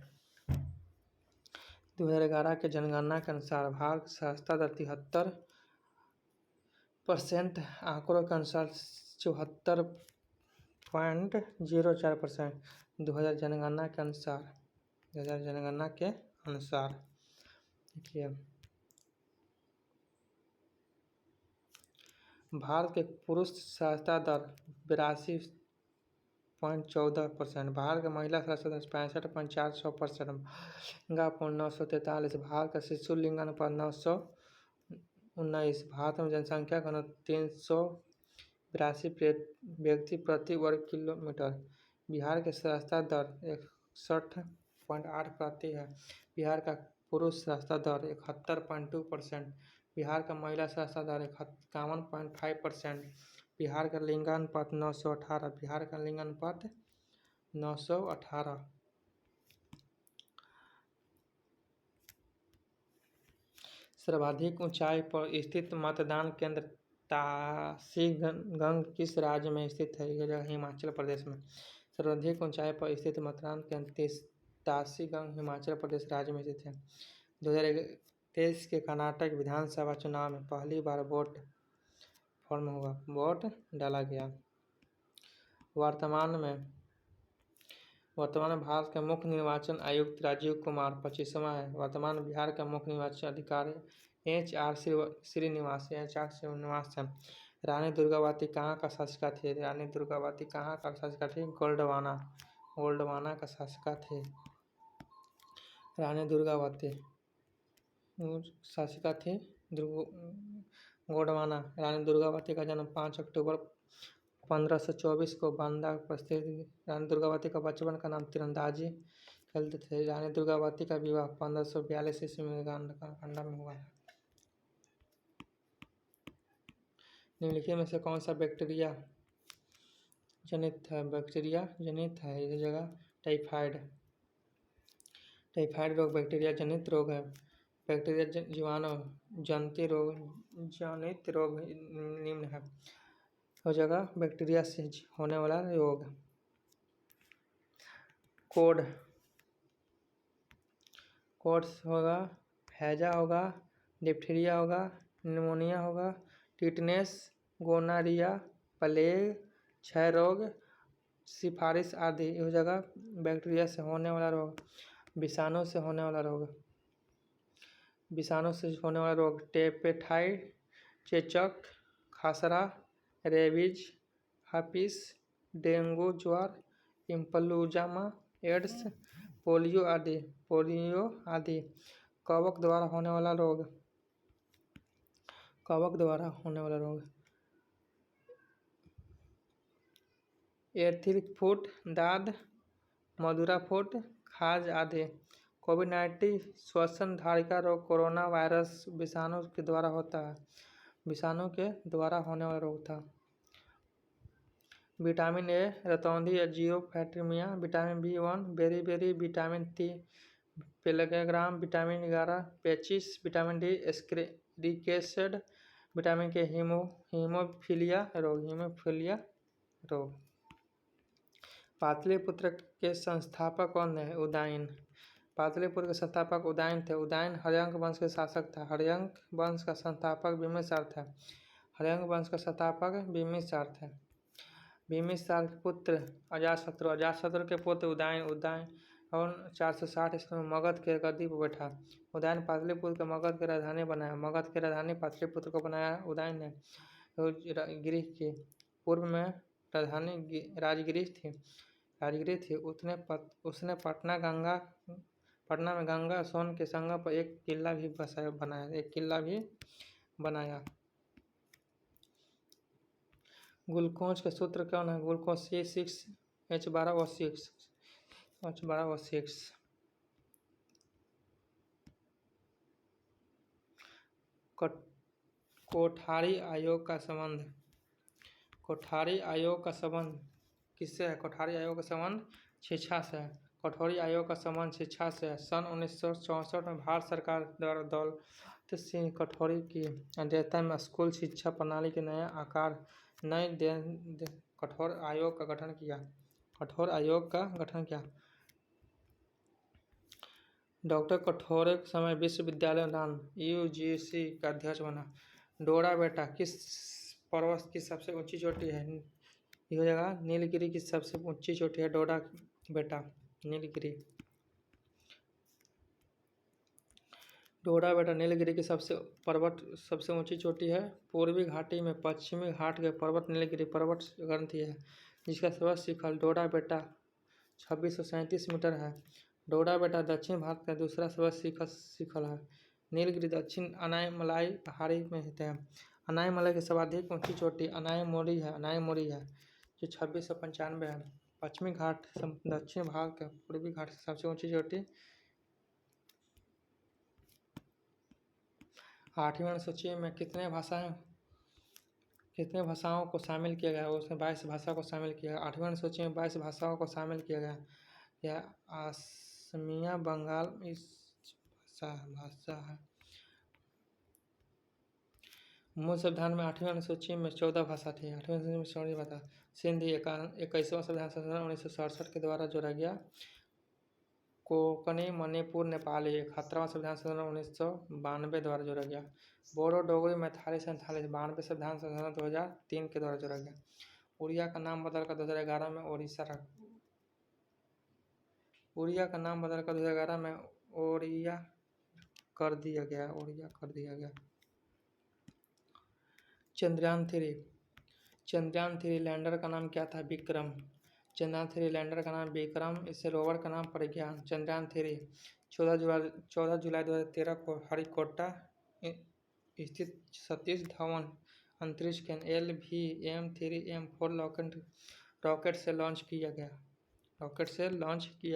[SPEAKER 1] 2011 के जनगणना के अनुसार भारत की साक्षरता दर 73%, आंकड़ों के अनुसार 74.04%। 2000 जनगणना के अनुसार देखिए भारत के पुरुष साक्षरता दर 82.14%। भारत का महिला साक्षरता दर 65.46%। सिंगापुर 943। भारत का शिशु लिंगानुपात 919। भारत में जनसंख्या घनत्व 382 व्यक्ति प्रति वर्ग किलोमीटर। बिहार की साक्षरता दर 61.8% है। बिहार का पुरुष साक्षरता दर 71.2%। बिहार का महिला साक्षरता दर 51.5%। बिहार का लिंगानुपात 918। सर्वाधिक ऊंचाई पर स्थित मतदान केंद्र ताशीगंज किस राज्य में स्थित है? यह जगह हिमाचल प्रदेश में। सर्वाधिक ऊंचाई पर स्थित मतदान केंद्र दासीगंज हिमाचल प्रदेश राज्य में स्थित है। 2023 के कर्नाटक विधानसभा चुनाव में पहली बार वोट डाला गया। वर्तमान में भारत के मुख्य निर्वाचन आयुक्त राजीव कुमार 25वां है। वर्तमान बिहार के मुख्य निर्वाचन अधिकारी HR श्रीनिवास है। रानी दुर्गावती कहाँ का शासिका थी? रानी दुर्गावती कहाँ का शासिका थी? गोंडवाना का शासिका थी। रानी दुर्गावती शासिका थी गोंडवाना। रानी दुर्गावती का जन्म 5 अक्टूबर 1524 को बांदा प्रस्थित। रानी दुर्गावती का बचपन का नाम तीरंदाजी खेलते थे। रानी दुर्गावती का विवाह 1542 ईस्वी में कांडा में हुआ है। निम्नलिखित में से कौन सा बैक्टीरिया जनित है? इस जगह टाइफाइड रोग बैक्टीरिया जनित रोग है। बैक्टीरिया जीवाणु जनित रोग निम्न है। हो जाएगा बैक्टीरिया से होने वाला रोग। कोड होगा, हैजा होगा, डिप्थीरिया होगा, निमोनिया होगा, टिटनेस, गोनारिया, प्लेग, क्षय रोग, सिफारिश आदि। हो जाएगा बैक्टीरिया से होने वाला रोग। विषाणु से होने वाला रोग टेपेटाइड, चेचक, खसरा, रेबीज, हर्पिस, डेंगू ज्वर, इन्फ्लुएंजा, एड्स, पोलियो आदि। कवक द्वारा होने वाला रोग एथिल फुट, दाद, मधुरा फुट, खाज आदि। कोविड-19 श्वसन धारिका रोग कोरोना वायरस विषाणु के द्वारा होने वाला रोग था। विटामिन ए रतौंधी या जियोफैटर्मिया, विटामिन B1 बेरी, विटामिन T पेलेग्राम, विटामिन 11 पेचिस, विटामिन D एस्केरिकेटेड, विटामिन के हीमोफीलिया रोग। पाटलिपुत्र के संस्थापक कौन है? उदयन। पाटलिपुत्र के संस्थापक उदयन थे। उदयन हर्यंक वंश के शासक था। हर्यंक वंश का संस्थापक बिम्बिसार थे। बिम्बिसार के पुत्र अजातशत्रु के पुत्र उदयन और 460 ईस्वी में मगध के गद्दी पर बैठा। उदयन पाटलिपुत्र के मगध की राजधानी बनाया। मगध की राजधानी पाटलिपुत्र को बनाया उदयन ने। गिरि की पूर्व में राजधानी राजगिरी थी। उसने पटना में गंगा सोन के संगम पर एक किला भी बनाया। ग्लूकोज के सूत्र कौन है? Glucose C6H12O6। कोठारी आयोग का संबंध किससे है? कोठारी आयोग का संबंध शिक्षा से है। कोठारी आयोग का संबंध शिक्षा से है। सन 1964 में भारत सरकार द्वारा दौलत सिंह कोठारी की अध्यक्षता में स्कूल शिक्षा प्रणाली के कठोर आयोग का गठन किया। डॉक्टर कठोरे के समय विश्वविद्यालय अनुदान UGC का अध्यक्ष बना। डोरा बेटा किस पर्वत की सबसे ऊंची चोटी है? ये हो जाएगा नीलगिरी की सबसे ऊंची चोटी है डोरा बेटा, नीलगिरी। डोरा बेटा नीलगिरी की सबसे ऊंची चोटी है। पूर्वी घाटी में पश्चिमी घाट के पर्वत नीलगिरी पर्वत ग्रंथि है, जिसका सर्वोच्च शिखर डोरा बेटा 2637 मीटर है। डोरा बेटा दक्षिण भारत का दूसरा सर्वोच्च शिखर है। नीलगिरी दक्षिण अनायमलाई पहाड़ी में स्थित है। अनायमलाई की सर्वाधिक ऊंची चोटी अनायमोरी है जो 2695 है। पश्चिमी घाट दक्षिण भारत का पूर्वी घाट की सबसे ऊंची चोटी। 8वीं अनुसूची में कितने भाषाओं को शामिल किया गया? उसमें 22 भाषा को शामिल किया गया। 8वीं अनुसूची में 22 भाषाओं को शामिल किया गया। यह असमिया बंगाल इस भाषा है। मूल संविधान में 8वीं अनुसूची में 14 भाषा थी। 8वीं अनुसूची में 14 भाषा। सिंधी 21वां संविधान संशोधन 1967 के द्वारा जोड़ा गया। कोंकणी, मणिपुर, नेपाली 71वां संविधान संशोधन 1992 द्वारा जोड़ा गया। बोडो, डोगरी, मैथिली 47 92 संविधान संशोधन 2003 के द्वारा जोड़ा गया। उड़िया का नाम बदलकर 2011 में ओडिशा उड़िया का नाम बदलकर 2011 में ओडिया कर दिया गया। चंद्रयान 3 लैंडर का नाम क्या था? विक्रम। चंद्रयान 3 लैंडर का नाम विक्रम, इससे रोवर का नाम प्रज्ञान। चंद्रयान 3 14 जुलाई 2013 को श्रीहरिकोटा स्थित सतीश धवन अंतरिक्ष केंद्र LVM-3M4 रॉकेट से लॉन्च किया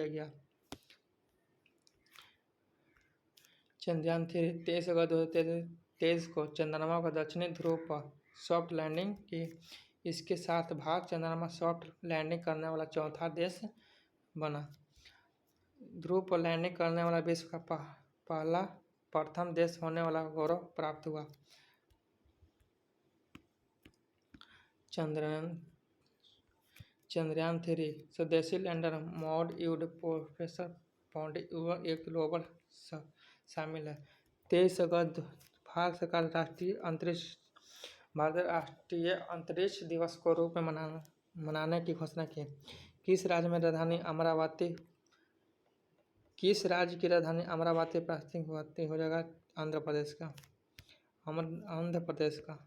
[SPEAKER 1] गया। चंद्रयान 3 23 अगस्त 2023 को चंद्रमा का दक्षिणी ध्रुव पर सॉफ्ट लैंडिंग की। इसके साथ भारत चंद्रमा सॉफ्ट लैंडिंग करने वाला चौथा देश बना। ध्रुव पर लैंडिंग करने वाला विश्व का प्रथम देश होने वाला गौरव प्राप्त हुआ। चंद्रयान 3 स्वदेशी लैंडर मॉड्यूल प्रोफेसर पॉन्डिंग एक रोवर शामिल है। 23 अगस्त भारत सरकार राष्ट्रीय अंतरिक्ष दिवस को रूप में मनाने की घोषणा की। किस राज्य की राजधानी अमरावती हो जाएगा? आंध्र प्रदेश का।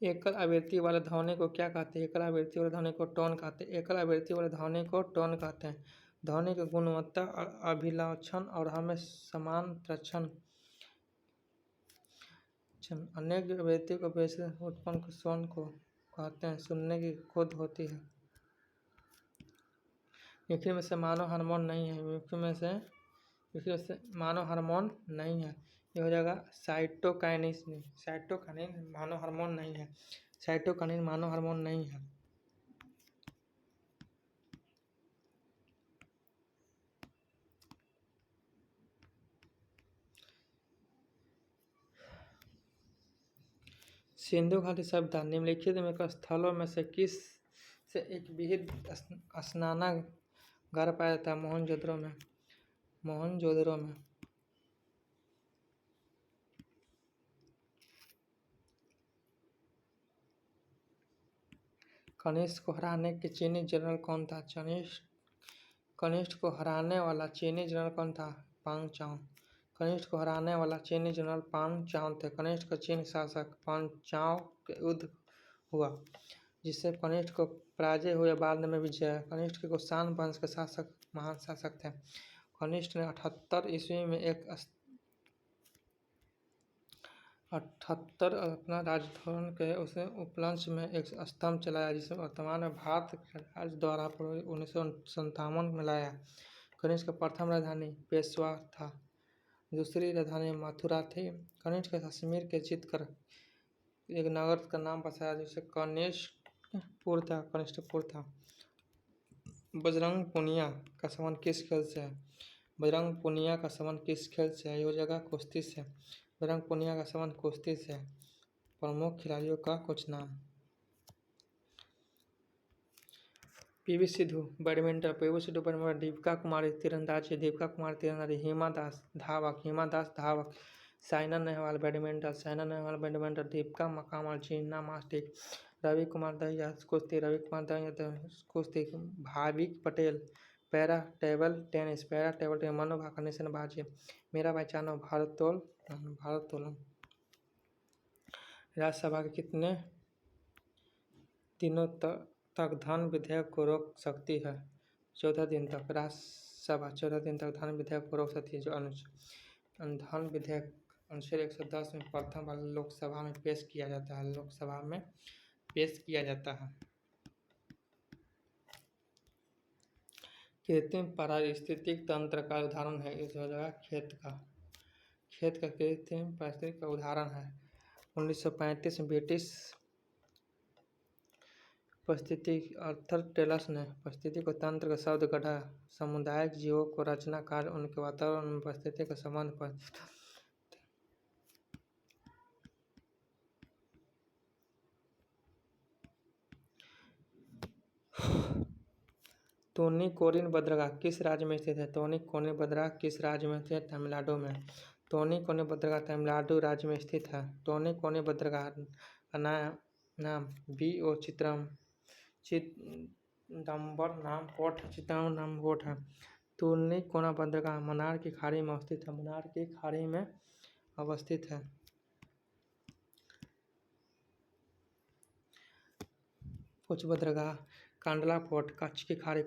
[SPEAKER 1] एकल आवृत्ति वाले ध्वनि को क्या कहते हैं? एकल आवृत्ति वाले ध्वनि को टोन कहते हैं। ध्वनि की गुणवत्ता अभिलक्षण और हमें समान तक्षण अनेक आवृत्ति को बेस उत्पन्न स्वर को कहते हैं। सुनने की खुद होती है। मिमिक्री में से मानव हार्मोन नहीं है। ये हो जाएगा साइटोकाइनिन मानव हार्मोन नहीं है। सिंधु घाटी सभ्यता निम्नलिखित में स्थलों में से किस से एक विहित स्नानागार पाया जाता है? मोहनजोदड़ो में। कनिष्क को हराने के चीनी जनरल कौन था? कनिष्क को हराने वाला चीनी जनरल कौन था? पांग चाओ। कनिष्क को हराने वाला चीनी जनरल पांग चाओ थे। कनिष्क का चीन शासक पांग चाओ के युद्ध हुआ, जिससे कनिष्क को पराजय हुई। बाद में विजय। कनिष्क कुषाण वंश के महान शासक थे। कनिष्क ने 78 ईस्वी में 78 अपना राजधर्म के उसे उपलक्ष्य में एक स्तंभ चलाया, जिसे वर्तमान में भारत के राज्य द्वारा 1957 में लाया। कनिष्क का प्रथम राजधानी पेशवा था। दूसरी राजधानी मथुरा थी। कनिष्क कश्मीर के जीतकर एक नगर का नाम बसाया, जिसे कनिष्कपुर था। बजरंग पुनिया का संबंध किस खेल से है? ये हो जाएगा कुश्ती से। बजरंग पुनिया का संबंध कुश्ती से है। प्रमुख खिलाड़ियों का कुछ नाम। पीवी सिंधु बैडमिंटन, दीपिका कुमारी तीरंदाजी, हिमा दास धावक, साइना नेहवाल बैडमिंटन, दीपिका कामल जिम्नास्टिक, रवि कुमार दहिया कुश्ती, Bhavik Patel para table tennis, Manu Bhaker निशानेबाजी, मीराबाई चानू भारोत्तोलन। राज्यसभा के कितने दिनों तक धन विधेयक को रोक सकती है? 14 दिन तक। राज्यसभा 14 दिन तक धन विधेयक को रोक सकती है। जो धन विधेयक अनुच्छेद 110 में प्रथम बार लोकसभा में पेश किया जाता है। कृत्रिम पारिस्थितिक तंत्र का उदाहरण है। इस खेत का कृत्रिम पारिस्थितिक का उदाहरण है। 1935 में ब्रिटिश पारिस्थितिक आर्थर टेलर ने पारिस्थितिक तंत्र का शब्द गढ़ा। सामुदायिक जीवों को रचना कार्य उनके वातावरण में पारिस्थितिक का संबंध पर। तूनिकोरिन बंदरगाह किस राज्य में स्थित है? तूनिकोरिन बंदरगाह किस राज्य में स्थित है? तमिलनाडु में। तूनिकोरिन बंदरगाह तमिलनाडु राज्य में स्थित है। तूनिकोरिन बंदरगाह का नाम B.O. चिदम्बरम पोर्ट है। तूनिकोरिन बंदरगाह मन्नार की खाड़ी में अवस्थित है। मन्नार की खाड़ी में अवस्थित है। कुछ बंदरगाह कांडला पोर्ट कच्छ की खाड़ी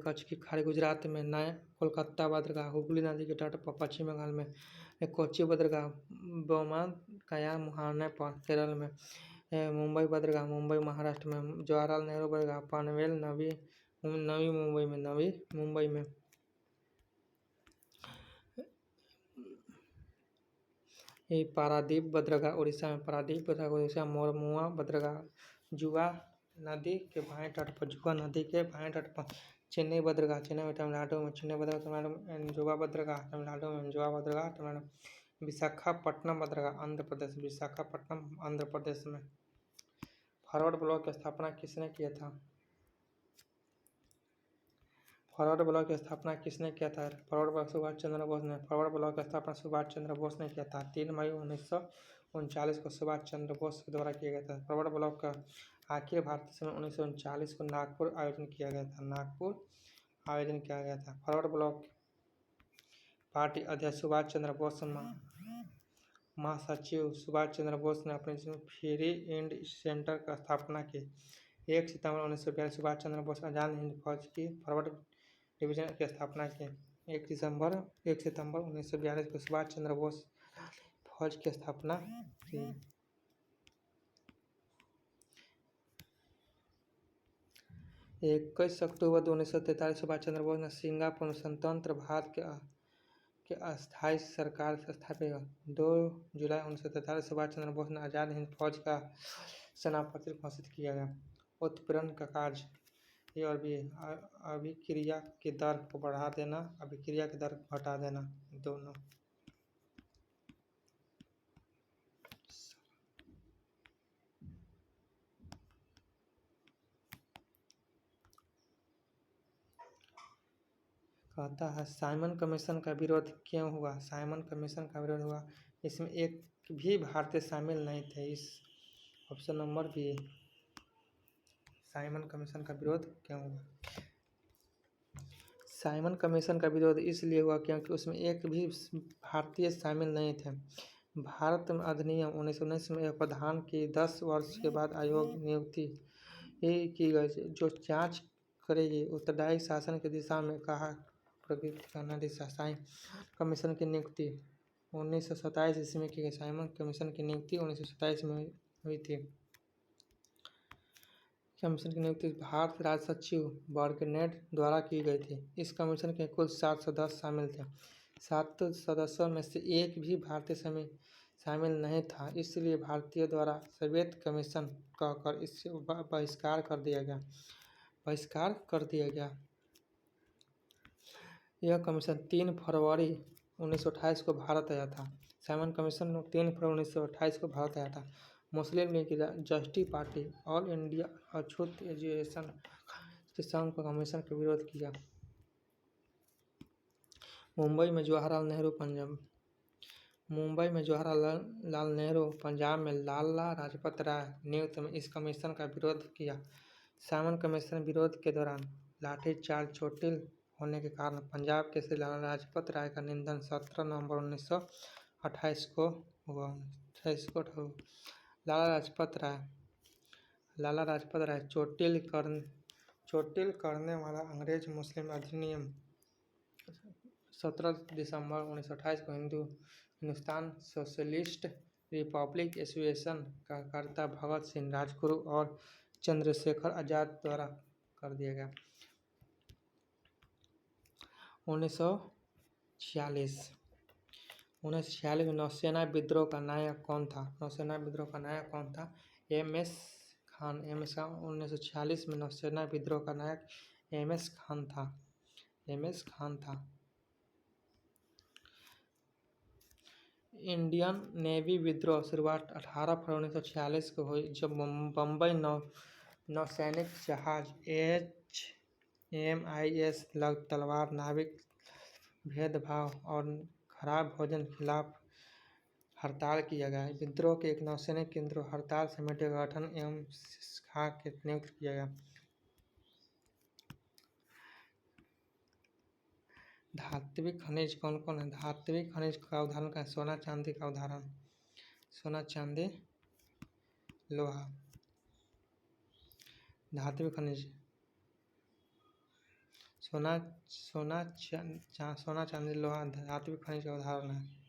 [SPEAKER 1] गुजरात में। नया कोलकाता बंदरगाह हुगली नदी के तट पर पश्चिम बंगाल में। कोच्चि बंदरगाह बोमडिला मुहाना पर केरल में। मुंबई बंदरगाह मुंबई महाराष्ट्र में। जवाहरलाल नेहरू बंदरगाह पनवेल नवी मुंबई में। पारादीप बंदरगाह उड़ीसा में। पारादीप बंदरगाह उड़ीसा। मोरमुआ बंदरगाह जुआ नदी के बाएं तट पर। चेन्नई बंदरगाह चेन्नई में तमिलनाडु में। चेन्नई बंदरगाह तमिलनाडु में। एंजोवा बंदरगाह तमिलनाडु में। एंजोवा बंदरगाह तमिलनाडु। विशाखापट्टनम बंदरगाह आंध्र प्रदेश। विशाखापट्टनम आंध्र प्रदेश में। फॉरवर्ड ब्लॉक की स्थापना किसने किया था? फॉरवर्ड ब्लॉक की स्थापना किसने किया था? फॉरवर्ड ब्लॉक सुभाष चंद्र बोस ने। फॉरवर्ड ब्लॉक की स्थापना सुभाष चंद्र बोस ने किया था। 3 मई 1939 को सुभाष चंद्र बोस के द्वारा किया गया था। फॉरवर्ड ब्लॉक का आखिरी भारतीय सम्मेलन 1939 को नागपुर आयोजन किया गया था। फॉरवर्ड ब्लॉक पार्टी अध्यक्ष सुभाष चंद्र बोस। महासचिव सुभाष चंद्र बोस ने अपने जीवन फ्री इंड सेंटर की स्थापना की। 1 सितंबर 1942 सुभाष चंद्र बोस आजाद हिंद फौज की फॉरवर्ड डिवीजन की स्थापना की। 1 सितंबर 1942 को सुभाष चंद्र बोस फौज की स्थापना की। 21 अक्टूबर 1943 सुभाष चंद्र बोस ने सिंगापुर में स्वतंत्र भारत के अस्थायी सरकार स्थापित। 2 जुलाई 1943 सुभाष चंद्र बोस ने आजाद हिंद फौज का सेनापति घोषित किया गया। उत्प्रेरण का कार्य ये और भी अभिक्रिया की दर को बढ़ा देना, अभिक्रिया की दर को घटा देना, दोनों। कहता है साइमन कमीशन का विरोध क्यों हुआ? साइमन कमीशन का विरोध हुआ, इसमें एक भी भारतीय शामिल नहीं थे। इस option number B. Simon commission का विरोध क्यों हुआ? साइमन कमीशन का विरोध इसलिए हुआ क्योंकि उसमें एक भी भारतीय शामिल नहीं थे। भारत में अधिनियम 1919 में यह प्रावधान की 10 वर्ष के बाद आयोग नियुक्ति की गई जो जांच करेगी उत्तरदायी शासन की दिशा में कहा प्रगति करना दिशा। साइमन कमीशन की नियुक्ति 1927 ईस्वी में की गई। साइमन कमीशन की नियुक्ति 1927 में हुई थी। कमीशन की नियुक्ति भारत राज्य सचिव बर्गनेट द्वारा की गई थी। इस कमीशन के कुल 7 सदस्य शामिल थे। 7 सदस्यों में से एक भी भारतीय शामिल नहीं था, इसलिए भारतीय द्वारा सवेत कमीशन कहकर इससे बहिष्कार कर दिया गया। यह कमीशन 3 फरवरी 1928 को भारत आया था। साइमन कमीशन 3 फरवरी 1928 को भारत आया था। मुस्लिम लीग की जस्टिस पार्टी ऑल इंडिया अछूत एजुकेशन के संघ को कमीशन का विरोध किया। मुंबई में जवाहरलाल नेहरू पंजाब में लाला लाजपत राय नियुक्त में इस कमीशन का विरोध किया। साइमन कमीशन विरोध के दौरान लाठीचार्ज चोटिल होने के कारण पंजाब के श्री लाला लाजपत राय का निधन 17 नवंबर 1928 को हुआ। लाला लाजपत राय चोटिल करने वाला अंग्रेज मुस्लिम अधिनियम 17 दिसंबर 1928 को हिंदुस्तान सोशलिस्ट रिपब्लिक एसोसिएशन का कर्ता भगत सिंह, राजगुरु और चंद्रशेखर आजाद द्वारा कर दिया गया। 1946 में नौसेना विद्रोह का नायक कौन था? एम.एस. खान। 1946 में नौसेना विद्रोह का नायक एम.एस. खान था। इंडियन नेवी विद्रोह शुरुआत 18 फरवरी 1946 को हुई, जब बम्बई नौसैनिक जहाज MIS लग तलवार नाविक भेदभाव और खराब भोजन खिलाफ हड़ताल किया गया। विद्रोह के एक नौसैनिक केंद्र हड़ताल समिति का गठन एवं खा के नियुक्त किया गया। धात्विक खनिज कौन कौन है? धात्विक खनिज का उदाहरण का सोना चांदी का उदाहरण, सोना चांदी लोहा। धात्विक खनिज सोना चांदी लोहा धात्विक खनिज का उदाहरण है।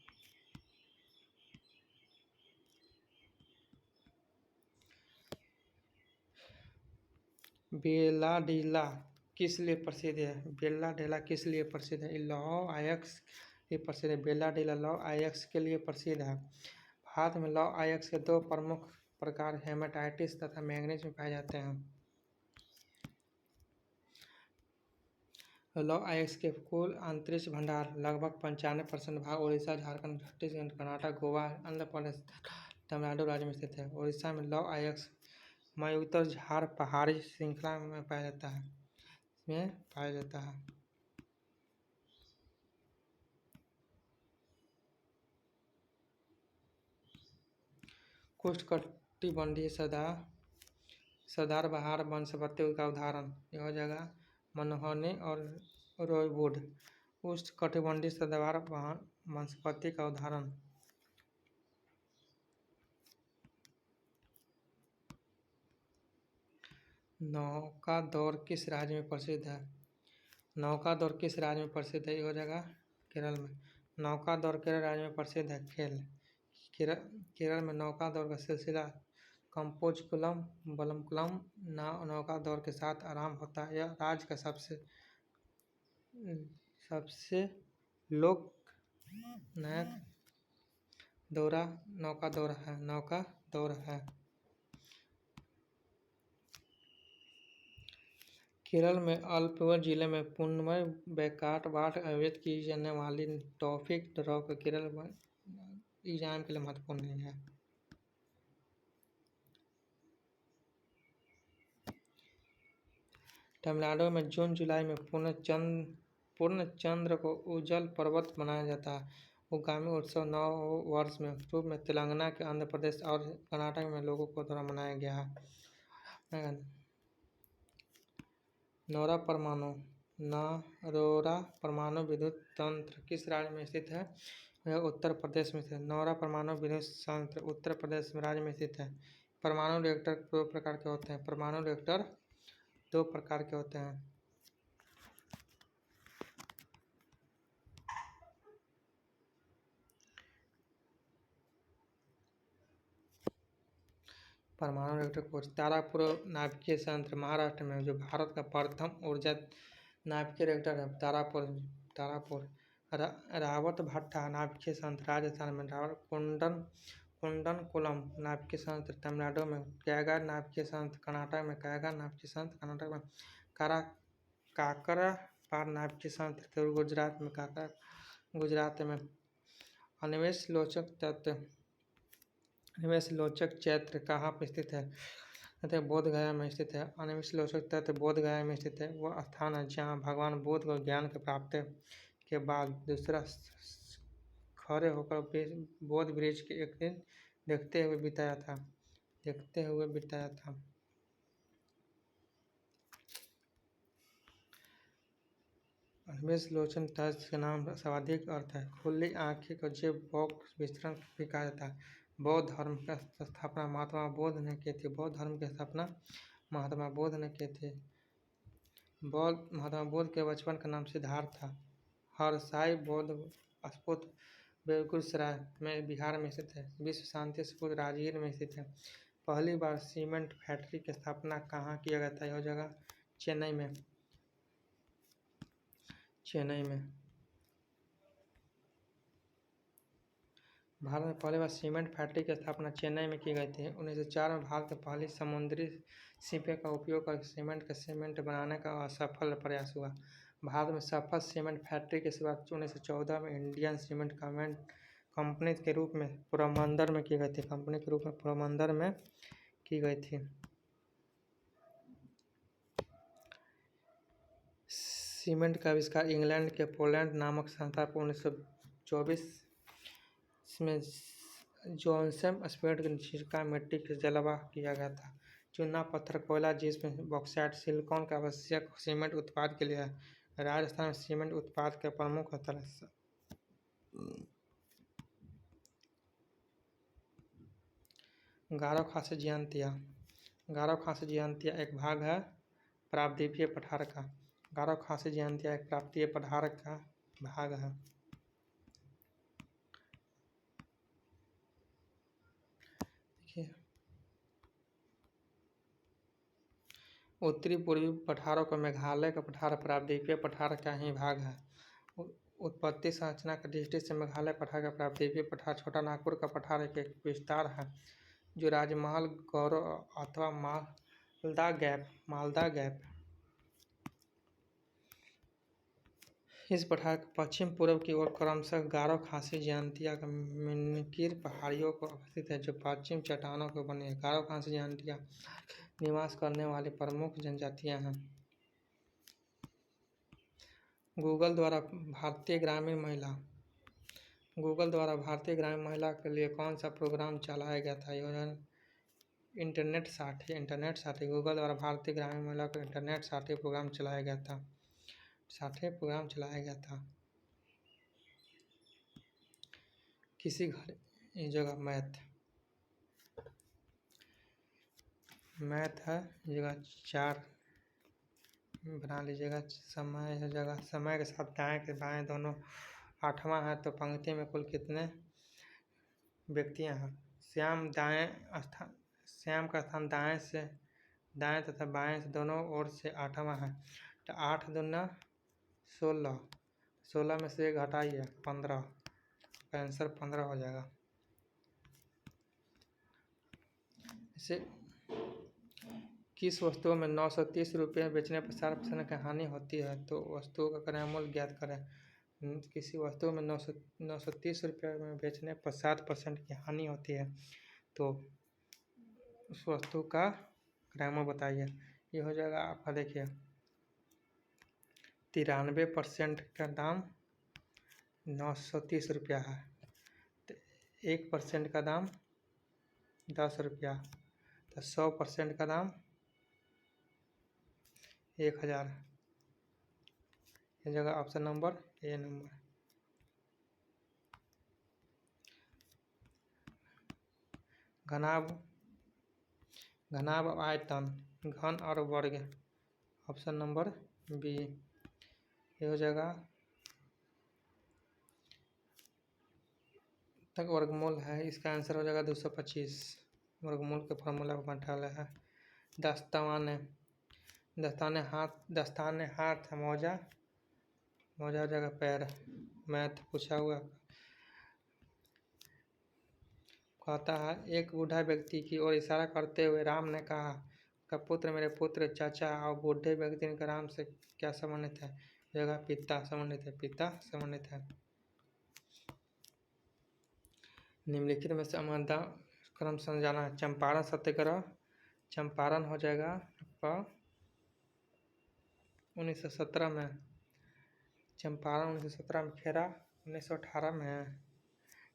[SPEAKER 1] बेलाडीला किस लिए प्रसिद्ध है? बेलाडीला किस लिए प्रसिद्ध है? लौह अयस्क के लिए प्रसिद्ध है। बेलाडीला लौह अयस्क के लिए प्रसिद्ध है। भारत में लौह अयस्क के दो प्रमुख प्रकार हेमाटाइटिस तथा मैंगनीज में पाए जाते हैं। लौह अयस्क के कुल अंतरिक्ष भंडार लगभग 95% भाग उड़ीसा, झारखंड, छत्तीसगढ़, कर्नाटक, गोवा, आंध्र प्रदेश, तमिलनाडु राज्य में स्थित है। उड़ीसा में लौह अयस्क मयूतर झार पहाड़ी श्रृंखला में पाया जाता है। उष्णकटिबंधीय सदाबहार वनस्पति का उदाहरण यह जगह मनोहनी और रोयवुड। उष्णकटिबंधीय सदाबहार वनस्पति का उदाहरण नौकादौर किस राज्य में प्रसिद्ध है? नौकादौर किस राज्य में प्रसिद्ध है? यह जगह केरल में। नौकादौर केरल राज्य में प्रसिद्ध है। खेल केरल में नौकादौर का सिलसिला कंपोजकुलम बलमकुलम नौकादौर के साथ आरंभ होता है। यह राज्य का सबसे लोकनायक नौकादौर है। केरल में अल्पवर जिले में पुनमई बैकाट वाट आयोजित की जाने वाली टॉपिक ड्रॉ केरल में एग्जाम के लिए महत्वपूर्ण नहीं है। तमिलनाडु में जून जुलाई में पूर्णचंद्र को उज्जवल पर्वत मनाया जाता है। उगामी उत्सव नव वर्ष में रूप में तेलंगाना के आंध्र प्रदेश और कर्नाटक में लोगों को द्वारा मनाया गया है। नरोरा परमाणु विद्युत तंत्र किस राज्य में स्थित है? यह उत्तर प्रदेश में स्थित है। नरोरा परमाणु विद्युत संयंत्र उत्तर प्रदेश राज्य में स्थित है। परमाणु रिएक्टर दो प्रकार के होते हैं। परमाणु रिएक्टर दो प्रकार के होते हैं। परमाणु रिएक्टर को तारापुर नाभिकीय संयंत्र महाराष्ट्र में जो भारत का प्रथम ऊर्जा नाभिकीय रिएक्टर है तारापुर। रावत भट्टा नाभिकीय संयंत्र राजस्थान में। कुंडनकुलम नाभिकीय संयंत्र तमिलनाडु में। कैगा नाभिकीय संयंत्र कर्नाटक में। कैगा नाभिकीय संयंत्र कर्नाटक में। काकरापार नाभिकीय संयंत्र गुजरात में। अन्वेषलोचक चैत्य कहाँ पर स्थित है? तथा बोध गया में स्थित है। अन्वेषलोचक तत्व बोध गया में स्थित है। वह स्थान है जहाँ भगवान बुद्ध को ज्ञान की प्राप्ति के बाद दूसरा खड़े होकर बोध वृक्ष के एक दिन देखते हुए बिताया था। अन्वेषलोचन तत्व के नाम स्वाभाविक अर्थ है खुली आंखें को जीव बॉक्स विस्तरण भी कहा जाता है। बौद्ध धर्म की स्थापना महात्मा बुद्ध ने की थी। महात्मा बुद्ध के बचपन का नाम सिद्धार्थ था। हरसाई बौद्ध स्फूर्त बेगूसराय में बिहार में स्थित है। विश्व शांति स्फूर्त राजगीर में स्थित है। पहली बार सीमेंट फैक्ट्री की स्थापना कहाँ किया गया था? यह जगह चेन्नई में। भारत में पहली बार सीमेंट फैक्ट्री की स्थापना चेन्नई में की गई थी। 1904 में भारत की पहली समुद्री सीपें का उपयोग कर सीमेंट बनाने का असफल प्रयास हुआ। भारत में सफल सीमेंट फैक्ट्री की शुरुआत 1914 में इंडियन सीमेंट कंपनी के रूप में पोरबंदर में की गई थी। सीमेंट का आविष्कार इंग्लैंड के पोलैंड नामक संस्था पर 1924 में जोसेफ स्पेड के छिड़का मिट्टी के जलवा किया गया था। चूना पत्थर कोयला जिसमें बॉक्साइट सिलिकॉन का आवश्यक सीमेंट उत्पाद के लिए है। राजस्थान में सीमेंट उत्पाद के प्रमुख स्थल है। गारो खासी जयंतिया। गारो खासी जयंतिया एक भाग है प्रायद्वीपीय पठार का। गारो खासी जयंतिया एक प्रायद्वीपीय पठार का भाग है। देखिए, उत्तरी पूर्वी पठारों का मेघालय का पठार प्रायद्वीपीय पठार का ही भाग है। उत्पत्ति संरचना की दृष्टि से मेघालय पठार का प्रायद्वीपीय पठार छोटा नागपुर का पठार एक विस्तार है जो राजमहल गौरव अथवा मालदा गैप इस पठार के पश्चिम पूर्व की ओर क्रमशः गारो खासी जयंतिया का मिनकीर पहाड़ियों को अवस्थित है जो पश्चिम चट्टानों को बनी है। गारो खासी जयंतिया निवास करने वाली प्रमुख जनजातियां हैं। गूगल द्वारा भारतीय ग्रामीण महिला के लिए कौन सा प्रोग्राम चलाया गया था? योजना इंटरनेट साथी। गूगल द्वारा भारतीय ग्रामीण महिला को इंटरनेट साथी प्रोग्राम चलाया गया था। किसी घर इस जगह मैथ है जगह 4 बना लीजिएगा। समय के साथ दाएं के बाएं दोनों 8वां है तो पंक्ति में कुल कितने व्यक्तियां हैं? श्याम का स्थान दाएं तथा बाएं से दोनों ओर से 8वां है तो 8 दूना 16 में से घटाइए 15। आंसर 15 हो जाएगा। इसे किस वस्तुओं में 930 रुपये बेचने पर 60% की हानि होती है? तो वस्तुओं का क्रय मूल्य ज्ञात करें। किसी वस्तु में 930 रुपये में बेचने पर 60% की हानि होती है तो उस वस्तु का क्रय मूल्य बताइए। ये हो जाएगा आपका, देखिए 93% का दाम 930 रुपया है तो 1% का दाम 10 रुपया तो 100% का दाम 1000। ये जगह ऑप्शन नंबर ए नंबर। घनाभ आयतन घन और वर्ग ऑप्शन नंबर बी। ये हो जाएगा तक वर्गमूल है, इसका आंसर हो जाएगा 225। वर्गमूल के फॉर्मूला पर बैठाला है। दस्ताने हाथ मौजा हो जाएगा पैर। मैथ पूछा हुआ कहता है एक बूढ़ा व्यक्ति की ओर इशारा करते हुए राम ने कहा का पुत्र मेरे पुत्र चाचा और बूढ़े व्यक्ति का राम से क्या संबंधित है? जगह पिता संबंधित है। निम्नलिखित में से अमरदा क्रम समझाना है। चंपारण सत्याग्रह चंपारण हो जाएगा आपका 1917 में। चंपारण 1917 में। खेरा 1918 में।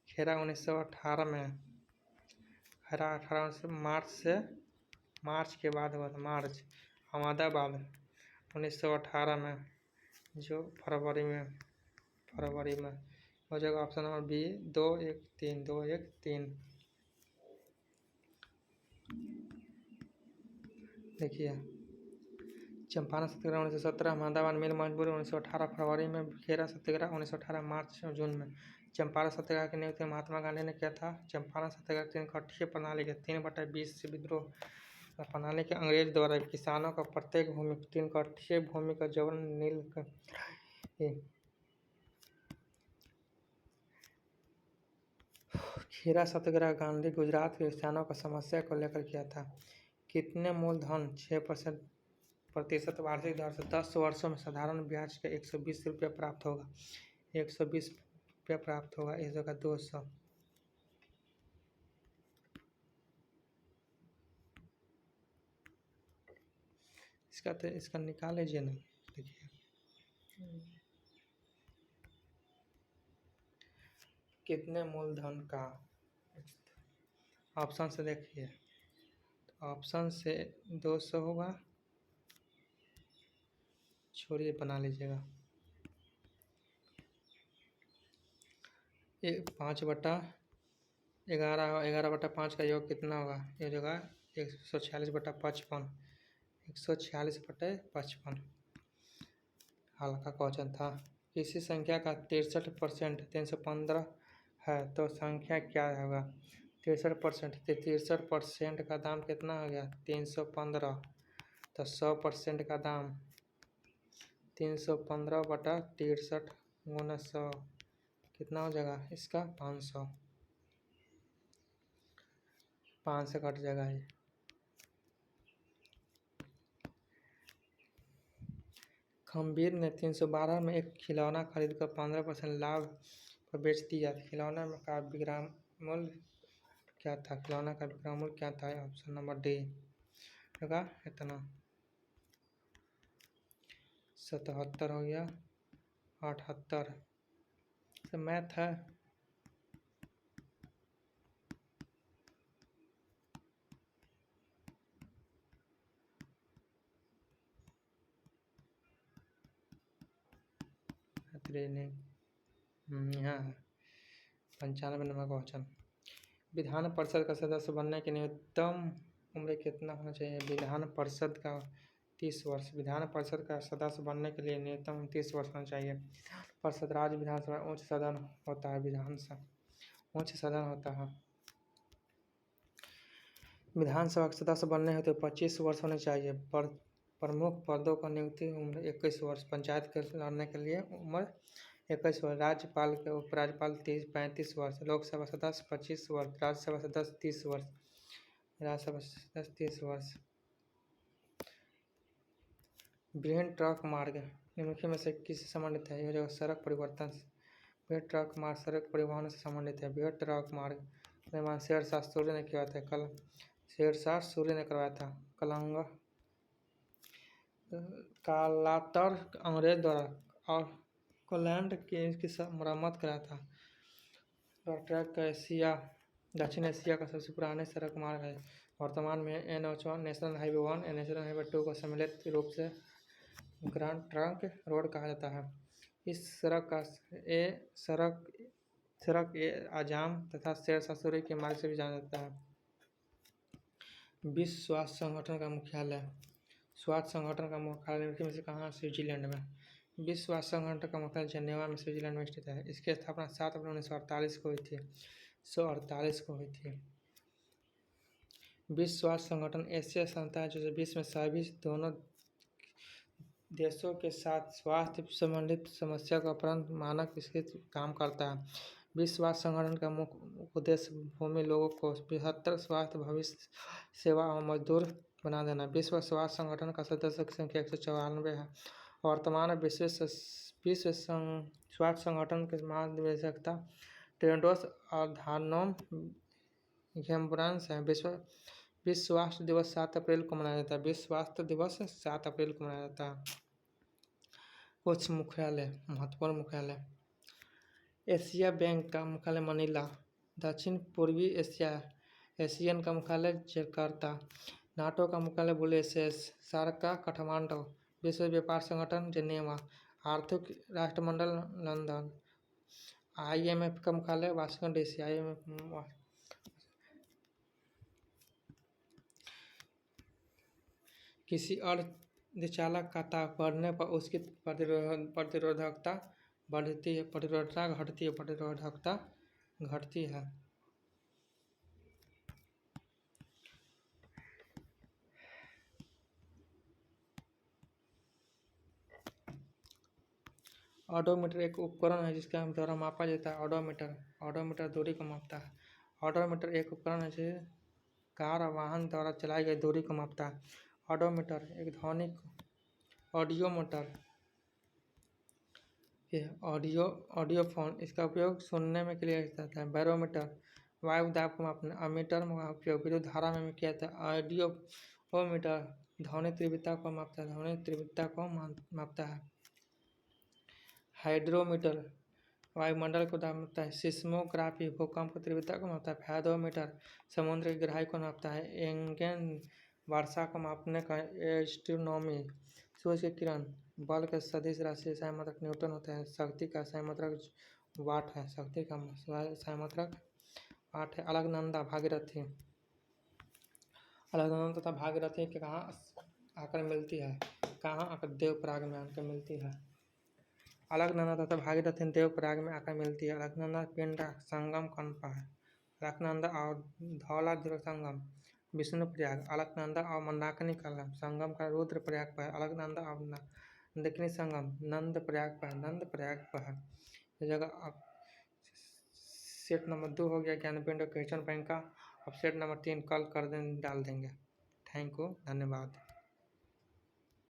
[SPEAKER 1] खेरा 1918 में। खेरा 18 मार्च के बाद हुआ था मार्च। अहमदाबाद 1918 में जो फरवरी में हो जाएगा ऑप्शन नंबर बी 213। देखिए चंपारण सत्याग्रह 1917 अहमदाबाद मिल मजबूरी 1918 फरवरी में। खेरा सत्याग्रह 1918 मार्च जून में। चंपारण सत्याग्रह की नियुक्ति महात्मा गांधी ने किया था। चंपारण सत्याग्रह 3 प्रणाली के 3/20 से विद्रोह प्रणाली के अंग्रेज द्वारा किसानों का प्रत्येक भूमि 3 भूमि का जबरन नील खेरा सत्याग्रह गांधी गुजरात के किसानों का समस्या को लेकर किया था। कितने मूलधन 6% वार्षिक दर से 10 वर्षों में साधारण ब्याज का 120 रुपया प्राप्त होगा? 120 रुपया प्राप्त होगा। इस जगह 200। इसका निकाल लीजिए ना। देखिए कितने मूलधन का? ऑप्शन से देखिए, ऑप्शन से 200 होगा, छोड़िए बना लीजिएगा। ये 5/11, 11/5 का योग कितना होगा? ये होगा 146/55, 146/55। हल्का क्वेश्चन था। किसी संख्या का 63% 315 है तो संख्या क्या होगा? 63%, 63% का दाम कितना हो गया? 315। तो 100% का दाम 315/63 गुना 100 कितना हो जाएगा इसका? 500। 5 से कट जाएगा ये। खम्बीर ने 312 में एक खिलौना खरीदकर 15% लाभ पर बेच दिया। खिलौना में का विक्रय मूल्य क्या था? खिलौना का विक्रय मूल्य क्या था? ऑप्शन नंबर डी होगा इतना। 77 हो गया, 78। तो मैथ है। यहाँ 95 नंबर क्वेश्चन। विधान परिषद का सदस्य बनने की न्यूनतम उम्र कितना होना चाहिए? विधान परिषद का 30 वर्ष। विधान परिषद का सदस्य बनने के लिए न्यूनतम 30 वर्ष होना चाहिए। परिषद राज्य विधानसभा उच्च सदन होता है। विधानसभा उच्च सदन होता है। विधानसभा के सदस्य बनने हेतु 25 वर्ष होने चाहिए। प्रमुख पदों का नियुक्ति उम्र 21 वर्ष। पंचायत के लड़ने के लिए उम्र 21 वर्ष। राज्यपाल के उपराज्यपाल 35 वर्ष। लोकसभा सदस्य 25 वर्ष। राज्यसभा सदस्य 30 वर्ष। राज्यसभा सदस्य 30 वर्ष। बृहन ट्रक मार्ग निम्नलिखित में से किससे संबंधित है? यह जो सड़क परिवर्तन। बृहद ट्रक मार्ग सड़क परिवहन से संबंधित है। बृहद ट्रक मार्ग निर्माण शेरशाह सूर्य ने किया था। शेरशाह सूर्य ने करवाया था। कालांतर अंग्रेज द्वारा और कोलैंड की इसकी मरम्मत कराया था। ट्रैक का एशिया दक्षिण एशिया का सबसे पुराने सड़क मार्ग है। वर्तमान में NH1 नेशनल हाईवे 1 और नेशनल हाईवे 2 को सम्मिलित रूप से ग्रैंड ट्रंक रोड कहा जाता है। इस सड़क ए आजम तथा शेरशाह सूरी के मार्ग से भी जाना जाता है। विश्व स्वास्थ्य संगठन का मुख्यालय। स्वास्थ्य संगठन का मुख्यालय में से कहाँ? स्विट्जरलैंड में। विश्व स्वास्थ्य संगठन का मुख्यालय जेनेवा में स्विट्जरलैंड में स्थित है। इसकी स्थापना 7 अप्रैल 1948 को हुई थी। 148 को हुई थी। विश्व स्वास्थ्य संगठन ऐसी संस्था है जो विश्व में सभी दोनों देशों के साथ स्वास्थ्य संबंधित समस्या का अपहरण मानक इसके काम करता है। विश्व स्वास्थ्य संगठन का मुख्य उद्देश्य भूमि लोगों को बेहतर स्वास्थ्य भविष्य सेवा और मजदूर बना देना। विश्व स्वास्थ्य संगठन का सदस्य की संख्या 194 है। वर्तमान विश्व स्वास्थ्य संगठन के महानिदेशकता टेड्रोस अधानोम घेब्रेयेसस है। विश्व स्वास्थ्य दिवस 7 अप्रैल को मनाया जाता है। विश्व स्वास्थ्य दिवस 7 अप्रैल को मनाया जाता है। कुछ मुख्यालय, महत्वपूर्ण मुख्यालय। एशिया बैंक का मुख्यालय मनीला। दक्षिण पूर्वी एशियन का मुख्यालय जकार्ता। नाटो का मुख्यालय बुलेसेस। सार्क का काठमांडू। विश्व व्यापार संगठन जेनेवा। आर्थिक राष्ट्रमंडल लंदन। IMF का मुख्यालय वाशिंगटन DC। IMF किसी अर्धचालक का ताप बढ़ने पर उसकी प्रतिरोधकता बढ़ती है, प्रतिरोधकता घटती है, प्रतिरोधकता घटती है। ऑडोमीटर एक उपकरण है जिसके द्वारा मापा जाता है। ऑडोमीटर दूरी को मापता है। ऑडोमीटर एक उपकरण है जो कार और वाहन द्वारा चलाई गई दूरी को मापता है। ऑडोमीटर एक ध्वनिक ऑडियोमीटर ऑडियोफोन इसका उपयोग सुनने में किया जाता है। बैरोमीटर वायु दाब को मापना। अमीटर का उपयोग विद्युत धारा में किया जाता है। ऑडियोमीटर ध्वनि तीव्रता को मापता है। ध्वनि तीव्रता को मापता है। हाइड्रोमीटर वायुमंडल को मापता है। सिस्मोग्राफी भूकंप की तीव्रता को मापता है। फेदोमीटर समुद्र की गहराई को नापता है। एंगन वर्षा को मापने का। एस्ट्रोनॉमी सूरज की किरण बल के सदिश राशि सही मात्रक न्यूटन होता है। शक्ति का सही मात्रक वाट है। शक्ति का सही मात्रक वाट है। अलकनंदा भागीरथी अलकनंदा तथा भागीरथी के कहाँ आकर मिलती है? कहाँ आकर देवप्रयाग में आकर मिलती है। अलकनंदा तथा भागीरथी देवप्रयाग में आकर मिलती है। अलकनंदा पिंड संगम कौन पर है? अलकनंदा और धौलाधुरा संगम विष्णुप्रयाग। अलकनंदा और मंदाकिनी का संगम का रुद्रप्रयाग पर है। अलकनंदा और मंदाकिनी संगम नंदप्रयाग पर है। नंदप्रयाग पर है। इस जगह अब सेट नंबर 2 हो गया ज्ञानपिंड और क्वेश्चन बैंक का। अब सेट नंबर 3 कल कर डाल देंगे। थैंक यू, धन्यवाद।